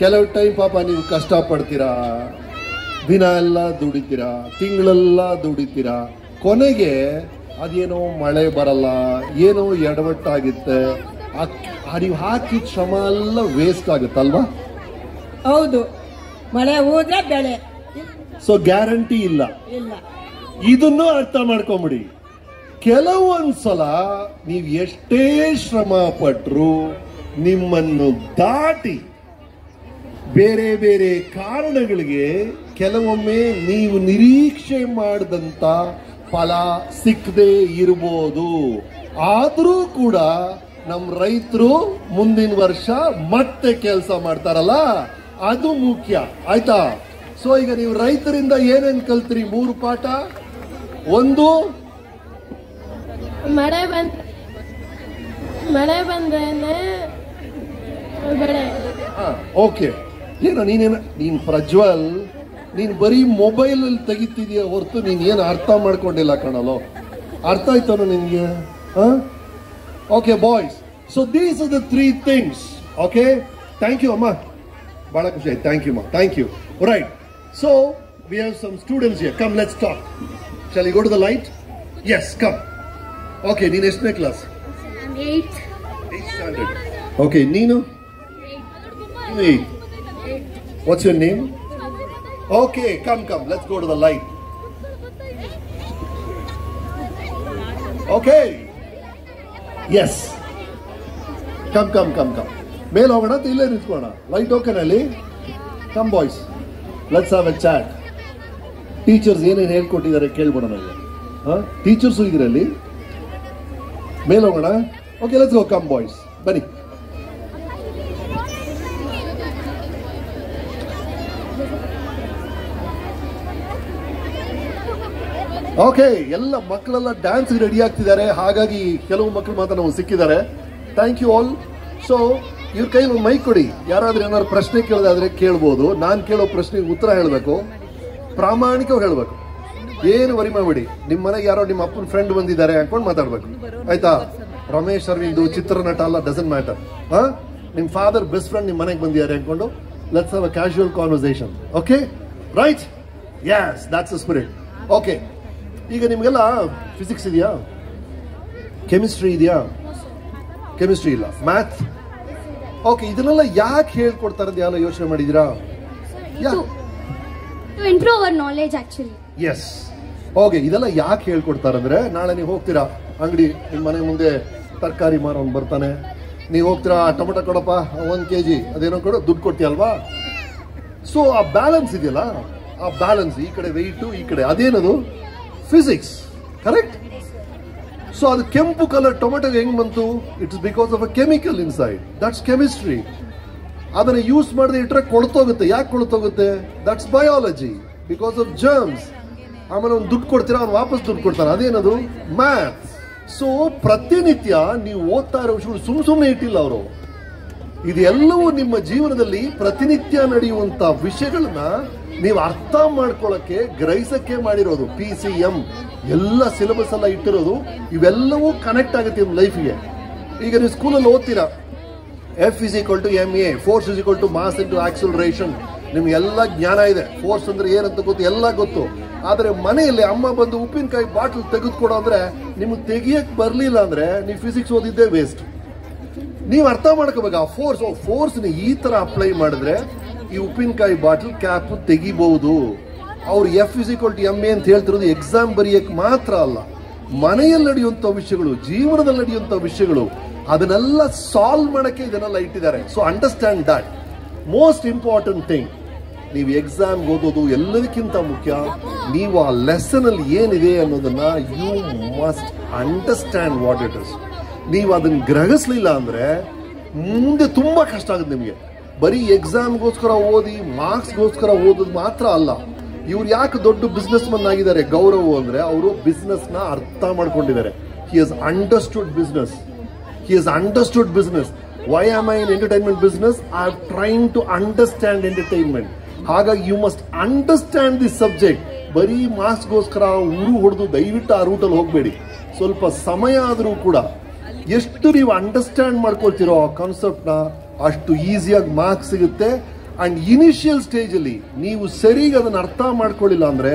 [SPEAKER 2] ಕೆಲವು ಟೈಮ್ ಪಾಪ ನೀವು ಕಷ್ಟ ಪಡ್ತೀರಾ, ದಿನ ಎಲ್ಲ ದುಡಿತೀರಾ, ತಿಂಗಳೆಲ್ಲ ದುಡಿತೀರಾ, ಕೊನೆಗೆ ಅದೇನೋ ಮಳೆ ಬರಲ್ಲ, ಏನೋ ಎಡವಟ್ಟಾಗುತ್ತೆ, ನೀವು ಹಾಕಿದ ಶ್ರಮ ಎಲ್ಲ ವೇಸ್ಟ್ ಆಗುತ್ತಲ್ವಾ?
[SPEAKER 5] ಹೌದು. ಮಳೆ ಹೋದ್ರೆ ಬೆಳೆ
[SPEAKER 2] ಸೊ ಗ್ಯಾರಂಟಿ ಇಲ್ಲ.
[SPEAKER 5] ಇಲ್ಲ.
[SPEAKER 2] ಇದನ್ನು ಅರ್ಥ ಮಾಡ್ಕೊಂಬಿಡಿ. ಕೆಲವೊಂದ್ಸಲ ನೀವು ಎಷ್ಟೇ ಶ್ರಮ ಪಟ್ರು ನಿಮ್ಮನ್ನು ದಾಟಿ ಬೇರೆ ಬೇರೆ ಕಾರಣಗಳಿಗೆ ಕೆಲವೊಮ್ಮೆ ನೀವು ನಿರೀಕ್ಷೆ ಮಾಡಿದಂತ ಫಲ ಸಿಕ್ಕದೆ ಇರಬಹುದು. ಆದ್ರೂ ಕೂಡ ನಮ್ಮ ರೈತರು ಮುಂದಿನ ವರ್ಷ ಮತ್ತೆ ಕೆಲಸ ಮಾಡ್ತಾರಲ್ಲ, ಅದು ಮುಖ್ಯ, ಆಯ್ತಾ? ಸೊ ಈಗ ನೀವು ರೈತರಿಂದ ಏನೇನ್ ಕಲ್ತ್ರಿ? 3 ಪಾಠ. ಒಂದು,
[SPEAKER 3] ಮಳೆ ಬಂದ್ರೆ ಬೆಳೆ.
[SPEAKER 2] ಓಕೆ. ನೀನ್ ಪ್ರಜ್ವಲ್, ನೀನ್ ಬರೀ ಮೊಬೈಲ್ ಅಲ್ಲಿ ತೆಗಿತಿದೀಯ ಹೊರತು ನೀನ್ ಏನು ಅರ್ಥ ಮಾಡ್ಕೊಂಡಿಲ್ಲ ಕಣಲು. ಅರ್ಥ ಆಯ್ತಾನು ನಿನ್ಗೆ? Okay boys, so these are the 3 things. Okay, thank you ಅಮ್ಮ, ಬಹಳ ಖುಷಿ ಆಯ್ತು. ಥ್ಯಾಂಕ್ ಯು ಅಮ್ಮ, thank you. Right, so we have some students here. Come, let's talk. Shall we go to the light? Yes, come. Okay, ನೀನು ಎಷ್ಟನೇ class?
[SPEAKER 3] 8th
[SPEAKER 2] standard. Okay, ನೀನು? 8th. What's your name? Okay, come, let's go to the light. Okay. Yes. Come. ಮೇಲೆ ಹೋಗೋಣ, ಇಲ್ಲೇ ನಿಂತ್ಕೋಣ. Light ಓಕೆನಲ್ಲಿ? Come boys, let's have a chat. Teachers ಏನೇನು ಹೇಳ್ಕೊಟ್ಟಿದ್ದಾರೆ ಕೇಳ್ಬೋಣ ನನಗೆ. ಟೀಚರ್ಸು ಇದರಲ್ಲಿ ಮೇಲೆ ಹೋಗೋಣ. Okay, let's go. Come boys, ಬನ್ನಿ. ಓಕೆ, ಎಲ್ಲ ಮಕ್ಕಳೆಲ್ಲ ಡ್ಯಾನ್ಸ್ ರೆಡಿ ಆಗ್ತಿದ್ದಾರೆ, ಹಾಗಾಗಿ ಕೆಲವು ಮಕ್ಕಳು ಮಾತ್ರ ನಾವು ಸಿಕ್ಕಿದ್ದಾರೆ. Thank you all. ಸೊ ಇವ್ರ ಕೈಲಿ ಒಂದು ಮೈಕ್ ಕೊಡಿ. ಯಾರಾದ್ರೂ ಏನಾದ್ರು ಪ್ರಶ್ನೆ ಕೇಳೋದಾದ್ರೆ ಕೇಳ್ಬೋದು. ನಾನು ಕೇಳೋ ಪ್ರಶ್ನೆಗೆ ಉತ್ತರ ಹೇಳಬೇಕು, ಪ್ರಾಮಾಣಿಕವಾಗಿ ಹೇಳಬೇಕು, ಏನು ವರಿ ಮಾಡಬೇಡಿ. ನಿಮ್ಮ ಮನೆಗೆ ಯಾರೋ ನಿಮ್ಮ ಅಪ್ಪನ ಫ್ರೆಂಡ್ ಬಂದಿದ್ದಾರೆ ಅನ್ಕೊಂಡು ಮಾತಾಡ್ಬೇಕು, ಆಯ್ತಾ? ರಮೇಶ್ ಅರವಿಂದ್ ಚಿತ್ರನಟ ಅಲ್ಲ, ಡಸಂಟ್ ಮ್ಯಾಟರ್. ನಿಮ್ಮ ಫಾದರ್ ಬೆಸ್ಟ್ ಫ್ರೆಂಡ್ ನಿಮ್ಮ ಮನೆಗೆ ಬಂದಿದ್ದಾರೆ ಅನ್ಕೊಂಡು let's have a casual conversation. Okay, right? Yes, that's the spirit. Okay, ಈಗ ನಿಮಗೆಲ್ಲ ಫಿಸಿಕ್ಸ್ ಇದೆಯಾ? ಕೆಮಿಸ್ಟ್ರಿ ಇದೆಯಾ? ಕೆಮಿಸ್ಟ್ರಿ ಇಲ್ಲ. ಮ್ಯಾಥ್? ಓಕೆ. ಇದನ್ನೆಲ್ಲ ಯಾಕೆ ಹೇಳ್ಕೊಡ್ತಾರೆ ಅಂತ ಯಾರು ಯೋಚನೆ ಮಾಡಿದ್ದೀರಾ?
[SPEAKER 3] To improve our knowledge actually.
[SPEAKER 2] Yes. Okay. ಇದೆಲ್ಲ ಯಾಕೆ ಹೇಳ್ಕೊಡ್ತಾರೆ ಅಂದ್ರೆ, ನಾಳೆ ನೀವು ಹೋಗ್ತೀರಾ ಅಂಗಡಿ, ನಿಮ್ಮ ಮನೆ ಮುಂದೆ ತರಕಾರಿ ಮಾರೋನ್ ಬರ್ತಾನೆ, ನೀವು ಹೋಗ್ತೀರಾ ಟೊಮೆಟೊ ಕೊಡಪ್ಪ 1 kg ಅದೇನೋ ಕೊಡು, ದುಡ್ಡು ಕೊಡ್ತೀಯಲ್ವಾ? ಸೊ ಆ ಬ್ಯಾಲೆನ್ಸ್ ಇದೆಯಲ್ಲ, ಆ ಬ್ಯಾಲೆನ್ಸ್, ಈ ಕಡೆ ವೆಯ್ಟು, ಈ ಕಡೆ ಅದೇನದು ಫಿಸಿಕ್ಸ್, ಕರೆಕ್ಟ್? ಸೊ ಅದು ಕೆಂಪು ಕಲರ್ ಟೊಮೆಟೊ ಹೆಂಗ್ ಬಂತು? It's because of a chemical inside. That's chemistry. ಅದನ್ನ ಯೂಸ್ ಮಾಡದೆ ಇಟ್ರೆ ಕೊಳ್ತೋಗುತ್ತೆ. ಯಾಕೆ ಕೊಳ್ತೋಗುತ್ತೆ? That's biology, because of germs. ಆಮೇಲೆ ಅವ್ನು ದುಡ್ಡು ಕೊಡ್ತೀರಾ, ಅವ್ನು ವಾಪಸ್ ದುಡ್ಡು ಕೊಡ್ತಾನೆ, ಅದೇನದು ಮ್ಯಾಥ್ಸ್. ಸೊ ಪ್ರತಿನಿತ್ಯ ನೀವು ಓದ್ತಾ ಇರೋ ವಿಷಯಗಳು ಸುಮ್ಮನೆ ಇಟ್ಟಿಲ್ಲ ಅವರು. ಇದೆಲ್ಲವೂ ನಿಮ್ಮ ಜೀವನದಲ್ಲಿ ಪ್ರತಿನಿತ್ಯ ನಡೆಯುವಂತ ವಿಷಯಗಳನ್ನ ನೀವು ಅರ್ಥ ಮಾಡ್ಕೊಳ್ಳಕ್ಕೆ, ಗ್ರಹಿಸಕ್ಕೆ ಮಾಡಿರೋದು. PCM ಎಲ್ಲ ಸಿಲೆಬಸ್ ಎಲ್ಲ ಇಟ್ಟಿರೋದು. ಇವೆಲ್ಲವೂ ಕನೆಕ್ಟ್ ಆಗುತ್ತೆ ನಿಮ್ಮ ಲೈಫ್ಗೆ. ಈಗ ನೀವು ಸ್ಕೂಲಲ್ಲಿ ಓದ್ತೀರಾ, F is equal to ma, force is equal to mass into acceleration. ನಿಮ್ಗೆಲ್ಲ ಜ್ಞಾನ ಇದೆ. ಫೋರ್ಸ್ ಅಂದ್ರೆ ಏನಂತ ಗೊತ್ತು, ಎಲ್ಲ ಗೊತ್ತು. ಆದ್ರೆ ಮನೆಯಲ್ಲಿ ಅಮ್ಮ ಬಂದು ಉಪ್ಪಿನಕಾಯಿ ಬಾಟಲ್ ತೆಗೆದುಕೊಡೋ ಅಂದ್ರೆ ನಿಮ್ಗೆ ತೆಗಿಯಕ್ ಬರ್ಲಿಲ್ಲ ಅಂದ್ರೆ ನೀವು ಫಿಸಿಕ್ಸ್ ಓದಿದ್ದೇ ವೇಸ್ಟ್. ನೀವು ಅರ್ಥ ಮಾಡ್ಕೋಬೇಕು ಆ ಫೋರ್ಸ್ನ ಈ ತರ ಅಪ್ಲೈ ಮಾಡಿದ್ರೆ ಈ ಉಪ್ಪಿನಕಾಯಿ ಬಾಟಲ್ ಕ್ಯಾಪ್ ತೆಗಿಬಹುದು. ಅವ್ರು F is equal to ma ಅಂತ ಹೇಳ್ತಿರೋದು ಎಕ್ಸಾಮ್ ಬರೆಯಕ್ ಮಾತ್ರ ಅಲ್ಲ, ಮನೆಯಲ್ಲಿ ನಡೆಯುವಂತ ವಿಷಯಗಳು, ಜೀವನದಲ್ಲಿ ನಡೆಯುವಂತ ವಿಷಯಗಳು, ಅದನ್ನೆಲ್ಲ ಸಾಲ್ವ್ ಮಾಡಕ್ಕೆ ಇದನ್ನೆಲ್ಲ ಇಟ್ಟಿದ್ದಾರೆ. So understand that. Most important thing, ನೀವು ಎಕ್ಸಾಮ್ ಓದೋದು ಎಲ್ಲದಕ್ಕಿಂತ ಮುಖ್ಯ, ನೀವು ಆ ಲೆಸನ್ ಅಲ್ಲಿ ಏನಿದೆ ಅನ್ನೋದನ್ನ you must understand what it is. ನೀವು ಅದನ್ನ ಗ್ರಹಿಸ್ಲಿಲ್ಲ ಅಂದ್ರೆ ಮುಂದೆ ತುಂಬಾ ಕಷ್ಟ ಆಗುತ್ತೆ ನಿಮಗೆ. ಬರೀ ಎಕ್ಸಾಮ್ಗೋಸ್ಕರ ಓದಿ, ಮಾರ್ಕ್ಸ್ಗೋಸ್ಕರ ಓದೋದು ಮಾತ್ರ ಅಲ್ಲ. ಇವ್ರು ಯಾಕೆ ದೊಡ್ಡ ಬಿಸ್ನೆಸ್ ಮನ್ ಆಗಿದ್ದಾರೆ ಗೌರವ್ ಅಂದ್ರೆ, ಅವರು ಬಿಸ್ನೆಸ್ ನ ಅರ್ಥ ಮಾಡ್ಕೊಂಡಿದ್ದಾರೆ. He has understood business. He has understood business. Why am I in entertainment business? I am trying to understand entertainment. ಹಾಗಾಗಿ you must understand this subject. ಬರೀ ಮಾರ್ಕ್ಸ್ಗೋಸ್ಕರ ಊರು ಹೊಡೆದು ದಯವಿಟ್ಟು ಆ ರೂಟಲ್ಲಿ ಹೋಗಬೇಡಿ. ಸ್ವಲ್ಪ ಸಮಯ ಆದರೂ ಕೂಡ ಎಷ್ಟು ನೀವು ಅಂಡರ್ಸ್ಟ್ಯಾಂಡ್ ಮಾಡ್ಕೊಳ್ತಿರೋ ಆ ಕಾನ್ಸೆಪ್ಟ್ನ, ಅಷ್ಟು ಈಸಿಯಾಗಿ ಮಾರ್ಕ್ಸ್ ಸಿಗುತ್ತೆ. ಅಂಡ್ ಇನಿಷಿಯಲ್ ಸ್ಟೇಜ್ ಅಲ್ಲಿ ನೀವು ಸರಿಯಾಗಿ ಅದನ್ನ ಅರ್ಥ ಮಾಡ್ಕೊಳ್ಳಿಲ್ಲ ಅಂದ್ರೆ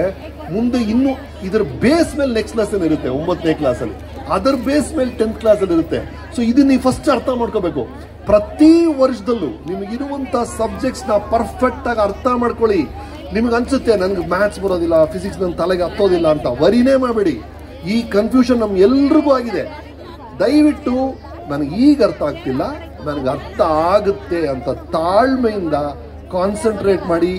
[SPEAKER 2] ಮುಂದೆ ಇನ್ನು ಇದರ ಬೇಸ್ ಮೇಲೆ ನೆಕ್ಸ್ಟ್ ಲೆಸನ್ ಇರುತ್ತೆ 9ನೇ ಕ್ಲಾಸಲ್ಲಿ, ಅದರ ಬೇಸ್ ಮೇಲೆ 10th ಕ್ಲಾಸಲ್ಲಿ ಇರುತ್ತೆ. ಸೊ ಇದನ್ನ ನೀವು ಫಸ್ಟ್ ಅರ್ಥ ಮಾಡ್ಕೋಬೇಕು. ಪ್ರತಿ ವರ್ಷದಲ್ಲೂ ನಿಮಗಿರುವಂತ ಸಬ್ಜೆಕ್ಟ್ಸ್ ನ ಪರ್ಫೆಕ್ಟ್ ಆಗಿ ಅರ್ಥ ಮಾಡ್ಕೊಳ್ಳಿ. ನಿಮ್ಗೆ ಅನ್ಸುತ್ತೆ ನನ್ಗೆ ಮ್ಯಾಥ್ಸ್ ಬರೋದಿಲ್ಲ, ಫಿಸಿಕ್ಸ್ ನನ್ನ ತಲೆಗೆ ಹತ್ತೋದಿಲ್ಲ ಅಂತ, ವರಿನೇ ಮಾಡಬೇಡಿ. ಈ ಕನ್ಫ್ಯೂಷನ್ ನಮ್ಗೆ ಎಲ್ರಿಗೂ ಆಗಿದೆ. ದಯವಿಟ್ಟು ನನಗೆ ಈಗ ಅರ್ಥ ಆಗ್ತಿಲ್ಲ, ನನಗೆ ಅರ್ಥ ಆಗುತ್ತೆ ಅಂತ ತಾಳ್ಮೆಯಿಂದ ಕಾನ್ಸಂಟ್ರೇಟ್ ಮಾಡಿ.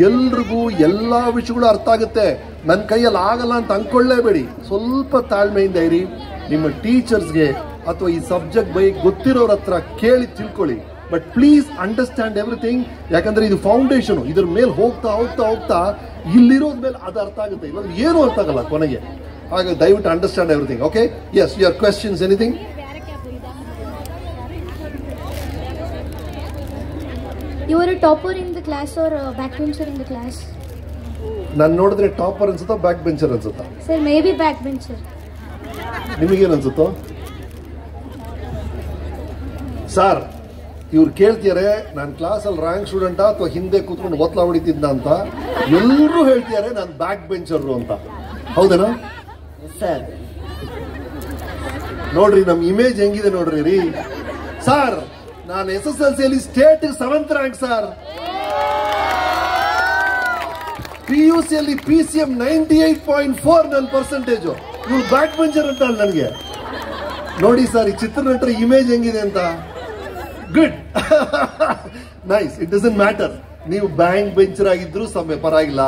[SPEAKER 2] ಎಲ್ರಿಗೂ ಎಲ್ಲಾ ವಿಷಯಗಳು ಅರ್ಥ ಆಗುತ್ತೆ. ನನ್ನ ಕೈಯಲ್ಲಿ ಆಗಲ್ಲ ಅಂತ ಅನ್ಕೊಳ್ಳೇಬೇಡಿ. ಸ್ವಲ್ಪ ತಾಳ್ಮೆಯಿಂದ ಇರಿ. ನಿಮ್ಮ ಟೀಚರ್ಸ್ಗೆ ಅಥವಾ ಈ ಸಬ್ಜೆಕ್ಟ್ ಬಗ್ಗೆ ಗೊತ್ತಿರೋರ ಹತ್ರ ಕೇಳಿ ತಿಳ್ಕೊಳ್ಳಿ. But please understand everything. ಯಾಕಂದ್ರೆ ಇದು ಫೌಂಡೇಶನ್. ಇದ್ರ ಮೇಲೆ ಹೋಗ್ತಾ ಹೋಗ್ತಾ ಹೋಗ್ತಾ ಇಲ್ಲಿರೋದ್ ಮೇಲೆ ಅದು ಅರ್ಥ ಆಗುತ್ತೆ, ಇವಾಗ ಏನು ಅರ್ಥ ಆಗಲ್ಲ ಕೊನೆಗೆ. ಹಾಗಾಗಿ ದಯವಿಟ್ಟು understand everything. Okay, yes, your questions, anything?
[SPEAKER 3] You were a topper in the class or a backbencher in the class?
[SPEAKER 2] ನಾನು ನೋಡಿದ್ರೆ ಟಾಪರ್ ಅನ್ಸುತ್ತಾ ಬ್ಯಾಕ್ ಬೆಂಚರ್ ಅನ್ಸುತ್ತಾ?
[SPEAKER 3] Sir, maybe backbencher.
[SPEAKER 2] ನಿಮಗೇನು ಅನ್ಸುತ್ತೋ? ಸರ್, ಇವ್ರು ಕೇಳ್ತಿದ್ದಾರೆ ನಾನು ಕ್ಲಾಸಲ್ಲಿ ರ್ಯಾಂಕ್ ಸ್ಟೂಡೆಂಟಾ ಅಥವಾ ಹಿಂದೆ ಕೂತ್ಕೊಂಡು ಒತ್ತಲ ಹೊಡಿತಿದ್ದ ಅಂತ. ಎಲ್ಲರೂ ಹೇಳ್ತಿದ್ದಾರೆ ನಾನು ಬ್ಯಾಕ್ ಬೆಂಚರ್ ಅಂತ. ಹೌದೇನಾ ಸರ್? ನೋಡ್ರಿ ನಮ್ ಇಮೇಜ್ ಹೆಂಗಿದೆ ನೋಡ್ರಿ ರೀ. ಸರ್, ನಾನು SSLCಯಲ್ಲಿ ಸ್ಟೇಟ್ 7th ರ್ಯಾಂಕ್ ಸರ್. PUCಯಲ್ಲಿ PCM 98.4 ನನ್ನ ಪರ್ಸೆಂಟೇಜು. ಇವ್ರು ಬ್ಯಾಕ್ ಬೆಂಚರ್ ಅಂತ ನನಗೆ. ನೋಡಿ ಸರ್, ಈ ಚಿತ್ರನಟರ ಇಮೇಜ್ ಹೆಂಗಿದೆ ಅಂತ. Good, nice. It doesn't matter. ನೀವು ಬ್ಯಾಂಕ್ ಬೆಂಚರ್ ಆಗಿದ್ರು ಪರವಾಗಿಲ್ಲ,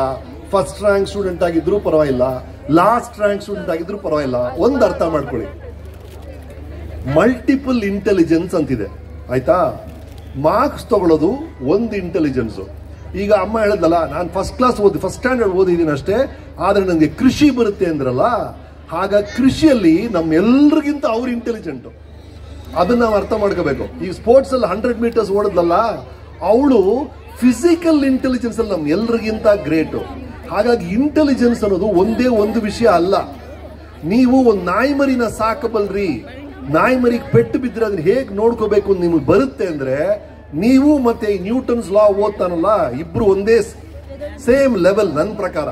[SPEAKER 2] ಫಸ್ಟ್ ರ್ಯಾಂಕ್ ಸ್ಟೂಡೆಂಟ್ ಆಗಿದ್ರು ಪರವಾಗಿಲ್ಲ, ಲಾಸ್ಟ್ ರ್ಯಾಂಕ್ ಸ್ಟೂಡೆಂಟ್ ಆಗಿದ್ರು ಪರವಾಗಿಲ್ಲ. ಒಂದು ಅರ್ಥ ಮಾಡ್ಕೊಳ್ಳಿ, ಮಲ್ಟಿಪಲ್ ಇಂಟೆಲಿಜೆನ್ಸ್ ಅಂತಿದೆ, ಆಯ್ತಾ? ಮಾರ್ಕ್ಸ್ ತಗೊಳ್ಳೋದು ಒಂದು ಇಂಟೆಲಿಜೆನ್ಸ್. ಈಗ ಅಮ್ಮ ಹೇಳಿದ್ಲಲ್ಲ, ನಾನು ಫಸ್ಟ್ ಸ್ಟ್ಯಾಂಡರ್ಡ್ ಓದಿದ್ದೀನಿ ಅಷ್ಟೇ, ಆದ್ರೆ ನನಗೆ ಕೃಷಿ ಬರುತ್ತೆ ಅಂದ್ರಲ್ಲ, ಹಾಗಾಗಿ ಕೃಷಿಯಲ್ಲಿ ನಮ್ಮೆಲ್ಲರಿಗಿಂತ ಅವ್ರು ಇಂಟೆಲಿಜೆಂಟ್. ಅದನ್ನ ನಾವು ಅರ್ಥ ಮಾಡ್ಕೋಬೇಕು. ಈ ಸ್ಪೋರ್ಟ್ಸ್ ಅಲ್ಲಿ 100 ಮೀಟರ್ಸ್ ಓಡಿದ್ಲಲ್ಲ, ಅವಳು ಫಿಸಿಕಲ್ ಇಂಟೆಲಿಜೆನ್ಸ್ ಅಲ್ಲಿ ನಮ್ ಎಲ್ರಿಗಿಂತ ಗ್ರೇಟು. ಹಾಗಾಗಿ ಇಂಟೆಲಿಜೆನ್ಸ್ ಅನ್ನೋದು ಒಂದೇ ಒಂದು ವಿಷಯ ಅಲ್ಲ. ನೀವು ಒಂದು ನಾಯಿ ಮರಿನ ಸಾಕಬಲ್ರಿ, ನಾಯಿ ಮರಿಗೆ ಪೆಟ್ಟು ಬಿದ್ದರೆ ಅದನ್ನ ಹೇಗೆ ನೋಡ್ಕೋಬೇಕು ನಿಮಗೆ ಬರುತ್ತೆ ಅಂದ್ರೆ, ನೀವು ಮತ್ತೆ ನ್ಯೂಟನ್ಸ್ ಲಾ ಓದ್ತಾನಲ್ಲ, ಇಬ್ರು ಒಂದೇ ಸೇಮ್ ಲೆವೆಲ್ ನನ್ನ ಪ್ರಕಾರ.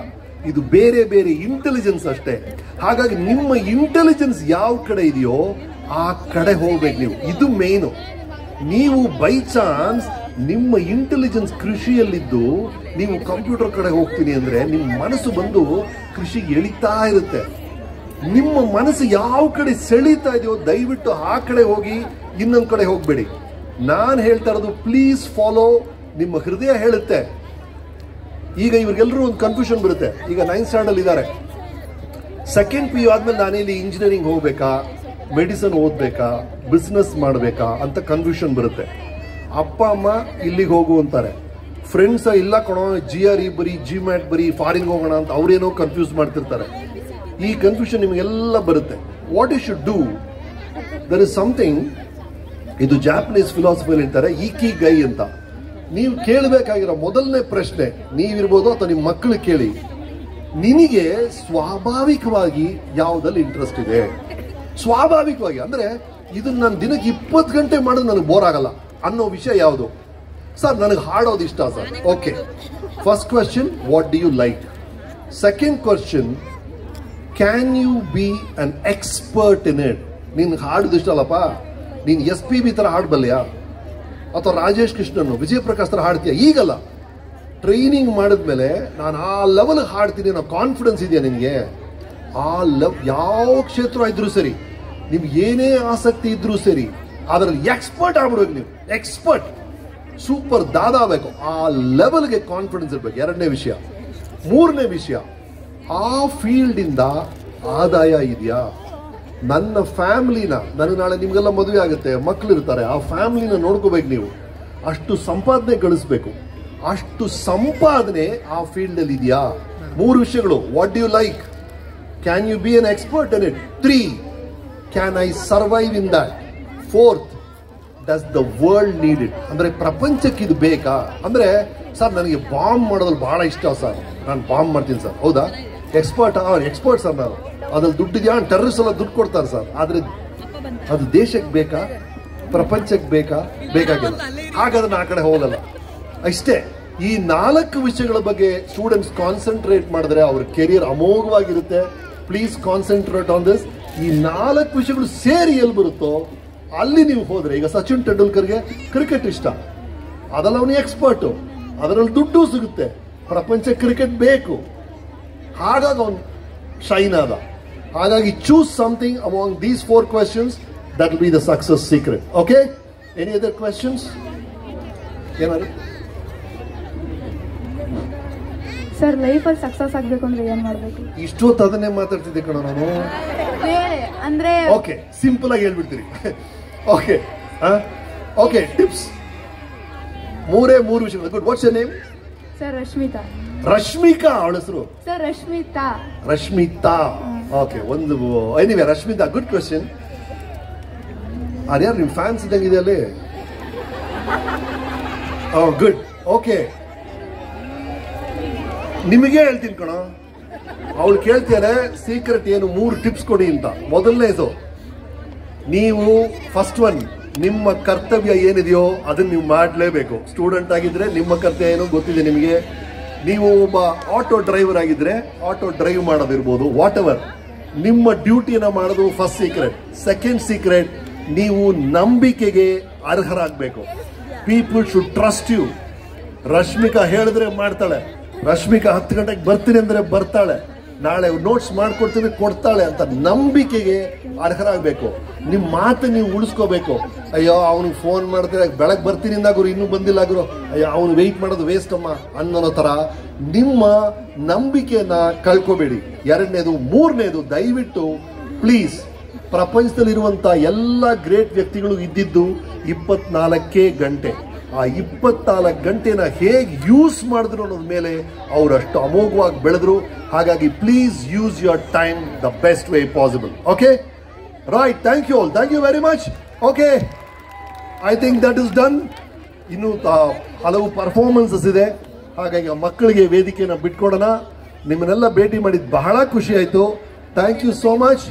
[SPEAKER 2] ಇದು ಬೇರೆ ಬೇರೆ ಇಂಟೆಲಿಜೆನ್ಸ್ ಅಷ್ಟೇ. ಹಾಗಾಗಿ ನಿಮ್ಮ ಇಂಟೆಲಿಜೆನ್ಸ್ ಯಾವ ಕಡೆ ಇದೆಯೋ ಆ ಕಡೆ ಹೋಗ್ಬೇಕು ನೀವು. ಇದು ಮೇನು. ನೀವು ಬೈ ಚಾನ್ಸ್ ನಿಮ್ಮ ಇಂಟೆಲಿಜೆನ್ಸ್ ಕೃಷಿಯಲ್ಲಿದ್ದು ನೀವು ಕಂಪ್ಯೂಟರ್ ಕಡೆ ಹೋಗ್ತೀನಿ ಅಂದ್ರೆ ನಿಮ್ಮ ಮನಸ್ಸು ಬಂದು ಕೃಷಿಗೆ ಎಳಿತಾ ಇರುತ್ತೆ. ನಿಮ್ಮ ಮನಸ್ಸು ಯಾವ ಕಡೆ ಸೆಳೀತಾ ಇದೆಯೋ ದಯವಿಟ್ಟು ಆ ಕಡೆ ಹೋಗಿ, ಇನ್ನೊಂದು ಕಡೆ ಹೋಗ್ಬೇಡಿ. ನಾನು ಹೇಳ್ತಾ ಇರೋದು ಪ್ಲೀಸ್ ಫಾಲೋ. ನಿಮ್ಮ ಹೃದಯ ಹೇಳುತ್ತೆ. ಈಗ ಇವ್ರಿಗೆಲ್ಲರೂ ಒಂದು ಕನ್ಫ್ಯೂಷನ್ ಬರುತ್ತೆ. ಈಗ 9th ಸ್ಟ್ಯಾಂಡರ್ಡ್ ಇದ್ದಾರೆ, ಸೆಕೆಂಡ್ PU ಆದ್ಮೇಲೆ ನಾನಿಲ್ಲಿ ಇಂಜಿನಿಯರಿಂಗ್ ಹೋಗ್ಬೇಕಾ, ಮೆಡಿಸಿನ್ ಓದ್ಬೇಕಾ, ಬಿಸ್ನೆಸ್ ಮಾಡಬೇಕಾ ಅಂತ ಕನ್ಫ್ಯೂಷನ್ ಬರುತ್ತೆ. ಅಪ್ಪ ಅಮ್ಮ ಇಲ್ಲಿಗೆ ಹೋಗು ಅಂತಾರೆ, ಫ್ರೆಂಡ್ಸ್ ಇಲ್ಲ ಕೊಡೋ GRE ಬರೀ, GMAT ಬರೀ, ಫಾರಿನ್ ಹೋಗೋಣ ಅಂತ ಅವ್ರೇನೋ ಕನ್ಫ್ಯೂಸ್ ಮಾಡ್ತಿರ್ತಾರೆ. ಈ ಕನ್ಫ್ಯೂಷನ್ ನಿಮಗೆಲ್ಲ ಬರುತ್ತೆ. What you should do, there is something, ಇದು ಜಾಪನೀಸ್ ಫಿಲಾಸಫಿಯಲ್ಲಿ ಹೇಳ್ತಾರೆ ಇಕಿಗೈ ಅಂತ. ನೀವು ಕೇಳಬೇಕಾಗಿರೋ ಮೊದಲನೇ ಪ್ರಶ್ನೆ, ನೀವಿರ್ಬೋದು ಅಥವಾ ನಿಮ್ಮ ಮಕ್ಕಳು ಕೇಳಿ, ನಿನಗೆ ಸ್ವಾಭಾವಿಕವಾಗಿ ಯಾವುದಲ್ಲಿ ಇಂಟ್ರೆಸ್ಟ್ ಇದೆ? ಸ್ವಾಭಾವಿಕವಾಗಿ ಅಂದ್ರೆ ಇದನ್ನ ನಾನು ದಿನಕ್ಕೆ 20 ಗಂಟೆ ಮಾಡೋದು ನನಗೆ ಬೋರ್ ಆಗಲ್ಲ ಅನ್ನೋ ವಿಷಯ ಯಾವುದು? ಸರ್ ನನಗೆ ಹಾಡೋದು ಇಷ್ಟ sir. Okay, first question, what do you like? Second question, can you be an expert in it? ನಿನ್ಗೆ ಹಾಡೋದು ಇಷ್ಟ ಅಲ್ಲಪ್ಪ, ನೀನು SPB ತರ ಹಾಡಬಲ್ಲೆಯಾ, ಅಥವಾ ರಾಜೇಶ್ ಕೃಷ್ಣನ್, ವಿಜಯ್ ಪ್ರಕಾಶ್ ತರ ಹಾಡ್ತೀಯ? ಈಗಲ್ಲ, ಟ್ರೈನಿಂಗ್ ಮಾಡಿದ್ಮೇಲೆ ನಾನು ಆ ಲೆವೆಲ್ ಹಾಡ್ತೀನಿ ಅನ್ನೋ ಕಾನ್ಫಿಡೆನ್ಸ್ ಇದೆಯಾ ನಿನಗೆ? ಆ ಯಾವ ಕ್ಷೇತ್ರ ಇದ್ರೂ ಸರಿ, ನಿಮ್ಗೆ ಏನೇ ಆಸಕ್ತಿ ಇದ್ರೂ ಸರಿ, ಅದರಲ್ಲಿ ಎಕ್ಸ್ಪರ್ಟ್ ಆಗ್ಬಿಡ್ಬೇಕು ನೀವು. ಎಕ್ಸ್ಪರ್ಟ್, ಸೂಪರ್ ದಾದ ಆಗಬೇಕು. ಆ ಲೆವೆಲ್ಗೆ ಕಾನ್ಫಿಡೆನ್ಸ್ ಇರ್ಬೇಕು. ಎರಡನೇ ವಿಷಯ. ಮೂರನೇ ವಿಷಯ, ಆ ಫೀಲ್ಡ್ ಇಂದ ಆದಾಯ ಇದೆಯಾ? ನನ್ನ ಫ್ಯಾಮಿಲಿನ, ನನಗೆ ನಾಳೆ ನಿಮ್ಗೆಲ್ಲ ಮದುವೆ ಆಗುತ್ತೆ, ಮಕ್ಕಳು ಇರ್ತಾರೆ, ಆ ಫ್ಯಾಮಿಲಿನ ನೋಡ್ಕೋಬೇಕು ನೀವು. ಅಷ್ಟು ಸಂಪಾದನೆ ಗಳಿಸ್ಬೇಕು. ಅಷ್ಟು ಸಂಪಾದನೆ ಆ ಫೀಲ್ಡ್ ಅಲ್ಲಿ ಇದೆಯಾ? 3 ವಿಷಯಗಳು. What do you like? Can you be an expert in it? 3, can I survive in that? 4th, does the world need it? ಅಂದ್ರೆ ಪ್ರಪಂಚಕ್ಕೆ ಇದು ಬೇಕಾ? ಅಂದ್ರೆ ಸರ್ ನನಗೆ ಬಾಂಬ್ ಮಾಡೋದ್ರಲ್ಲಿ ಬಹಳ ಇಷ್ಟ ಸರ್, ನಾನು ಬಾಂಬ್ ಮಾಡ್ತೀನಿ ಸರ್. ಹೌದಾ? ಎಕ್ಸ್ಪರ್ಟ್ ಸರ್ ನಾನು. ಅದ್ರಲ್ಲಿ ದುಡ್ಡಿದ್ಯಾ? ಟೆರರಿಸ್ಟ್ ಎಲ್ಲ ದುಡ್ಡು ಕೊಡ್ತಾರೆ ಸರ್. ಆದ್ರೆ ಅದು ದೇಶಕ್ಕೆ ಬೇಕಾ, ಪ್ರಪಂಚಕ್ಕೆ ಬೇಕಾ? ಬೇಕಾಗಿಲ್ಲ. ಹಾಗಾದ್ರೆ ಆ ಕಡೆ ಹೋಗಲ್ಲ. ಅಷ್ಟೇ. ಈ 4 ವಿಷಯಗಳ ಬಗ್ಗೆ ಸ್ಟೂಡೆಂಟ್ಸ್ ಕಾನ್ಸಂಟ್ರೇಟ್ ಮಾಡಿದ್ರೆ ಅವ್ರ ಕೆರಿಯರ್ ಅಮೋಘವಾಗಿರುತ್ತೆ. Please concentrate on this. ಈ 4 ವಿಷಯಗಳು ಸೇರಿ ಎಲ್ಲಿ ಬರುತ್ತೋ ಅಲ್ಲಿ ನೀವು ಹೋದ್ರೆ, ಈಗ ಸಚಿನ್ ತೆಂಡೂಲ್ಕರ್ಗೆ ಕ್ರಿಕೆಟ್ ಇಷ್ಟ, ಅದರಲ್ಲಿ ಅವನು ಎಕ್ಸ್ಪರ್ಟು, ಅದರಲ್ಲಿ ದುಡ್ಡು ಸಿಗುತ್ತೆ, ಪ್ರಪಂಚ ಕ್ರಿಕೆಟ್ ಬೇಕು, ಹಾಗಾಗಿ ಅವನು ಶೈನ್ ಆದ. ಹಾಗಾಗಿ choose something among these 4 questions, that will be the success secret. Okay, any other questions? ಏನಾದ್ರು?
[SPEAKER 6] ಸರ್, ಲೈಫಲ್ಲಿ ಸಕ್ಸಸ್ ಆಗಬೇಕು ಅಂದ್ರೆ ಏನ್ ಮಾಡಬೇಕು?
[SPEAKER 2] ಇಷ್ಟೊತ್ತು ಅದನ್ನೇ ಮಾತಾಡ್ತಿದ್ದೆ ಕಣ ನಾನು.
[SPEAKER 6] ಅಂದ್ರೆ
[SPEAKER 2] ಓಕೆ, ಸಿಂಪಲ್ ಆಗಿ ಹೇಳ್ಬಿಡ್ತೀರಿ. ಓಕೆ ಓಕೆ, ಟಿಪ್ಸ್ 3 ವಿಷಯಗಳು. Good. What's your name?
[SPEAKER 6] Sir, Rashmita.
[SPEAKER 2] Rashmika ಅವಳ ಹೆಸರು?
[SPEAKER 6] ಸರ್, ರಶ್ಮಿತಾ.
[SPEAKER 2] ರಶ್ಮಿತಾ. ಓಕೆ, ಒಂದು ಎನಿವೆ ರಶ್ಮಿತಾ, ಗುಡ್ ಕ್ವೆಶ್ಚನ್. ಯಾರು ನಿಮ್ ಫ್ಯಾನ್ಸ್ ಇದ್ದಂಗಿದೆ ಅಲ್ಲಿ? ಗುಡ್. ಓಕೆ, ನಿಮಗೆ ಹೇಳ್ತೀನಿ ಕಣ. ಅವಳು ಕೇಳ್ತಾರೆ ಸೀಕ್ರೆಟ್ ಏನು, 3 ಟಿಪ್ಸ್ ಕೊಡಿ ಅಂತ. ಮೊದಲನೇದು, ನೀವು ಫಸ್ಟ್ ಒನ್, ನಿಮ್ಮ ಕರ್ತವ್ಯ ಏನಿದೆಯೋ ಅದನ್ನ ನೀವು ಮಾಡಲೇಬೇಕು. ಸ್ಟೂಡೆಂಟ್ ಆಗಿದ್ರೆ ನಿಮ್ಮ ಕರ್ತವ್ಯ ಏನೋ ಗೊತ್ತಿದೆ ನಿಮಗೆ. ನೀವು ಒಬ್ಬ ಆಟೋ ಡ್ರೈವರ್ ಆಗಿದ್ರೆ ಆಟೋ ಡ್ರೈವ್ ಮಾಡೋದಿರ್ಬೋದು, ವಾಟ್ ಎವರ್, ನಿಮ್ಮ ಡ್ಯೂಟಿನ ಮಾಡೋದು ಫಸ್ಟ್ ಸೀಕ್ರೆಟ್. ಸೆಕೆಂಡ್ ಸೀಕ್ರೆಟ್, ನೀವು ನಂಬಿಕೆಗೆ ಅರ್ಹರಾಗಬೇಕು. People should trust you. Rashmika ಹೇಳಿದ್ರೆ ಮಾಡ್ತಾಳೆ. ರಶ್ಮಿಕಾ 10 ಗಂಟೆಗೆ ಬರ್ತೀನಿ ಅಂದ್ರೆ ಬರ್ತಾಳೆ. ನಾಳೆ ನೋಟ್ಸ್ ಮಾಡ್ಕೊಡ್ತೀನಿ ಕೊಡ್ತಾಳೆ ಅಂತ ನಂಬಿಕೆಗೆ ಅರ್ಹರಾಗಬೇಕು. ನಿಮ್ಮ ಮಾತು ನೀವು ಉಳಿಸ್ಕೋಬೇಕು. ಅಯ್ಯೋ ಅವನಿಗೆ ಫೋನ್ ಮಾಡ್ತಾರೆ, ಬೆಳಗ್ಗೆ ಬರ್ತೀನಿ ಅಂದಾಗರು ಇನ್ನೂ ಬಂದಿಲ್ಲ ಗುರು, ಅಯ್ಯೋ ಅವನು ವೆಯ್ಟ್ ಮಾಡೋದು ವೇಸ್ಟ್ ಅಮ್ಮ ಅನ್ನೋ ಥರ ನಿಮ್ಮ ನಂಬಿಕೆಯನ್ನ ಕಳ್ಕೋಬೇಡಿ. ಎರಡನೇದು. ಮೂರನೇದು, ದಯವಿಟ್ಟು ಪ್ಲೀಸ್, ಪ್ರಪಂಚದಲ್ಲಿರುವಂಥ ಎಲ್ಲ ಗ್ರೇಟ್ ವ್ಯಕ್ತಿಗಳು ಇದ್ದಿದ್ದು 24 ಗಂಟೆ. ಆ 24 ಗಂಟೆನ ಹೇಗೆ ಯೂಸ್ ಮಾಡಿದ್ರು ಅನ್ನೋದ ಮೇಲೆ ಅವರಷ್ಟು ಅಮೋಘವಾಗಿ ಬೆಳೆದ್ರು. ಹಾಗಾಗಿ please use your time the best way possible. Okay, right. Thank you all. Thank you very much. Okay, I think that is done. ಇನ್ನು ಹಲವು ಪರ್ಫಾರ್ಮೆನ್ಸಸ್ ಇದೆ. ಹಾಗಾಗಿ ಆ ಮಕ್ಕಳಿಗೆ ವೇದಿಕೆಯನ್ನು ಬಿಟ್ಕೊಡೋಣ. ನಿಮ್ಮನ್ನೆಲ್ಲ ಭೇಟಿ ಮಾಡಿದ್ದು ಬಹಳ ಖುಷಿ ಆಯಿತು. Thank you so much.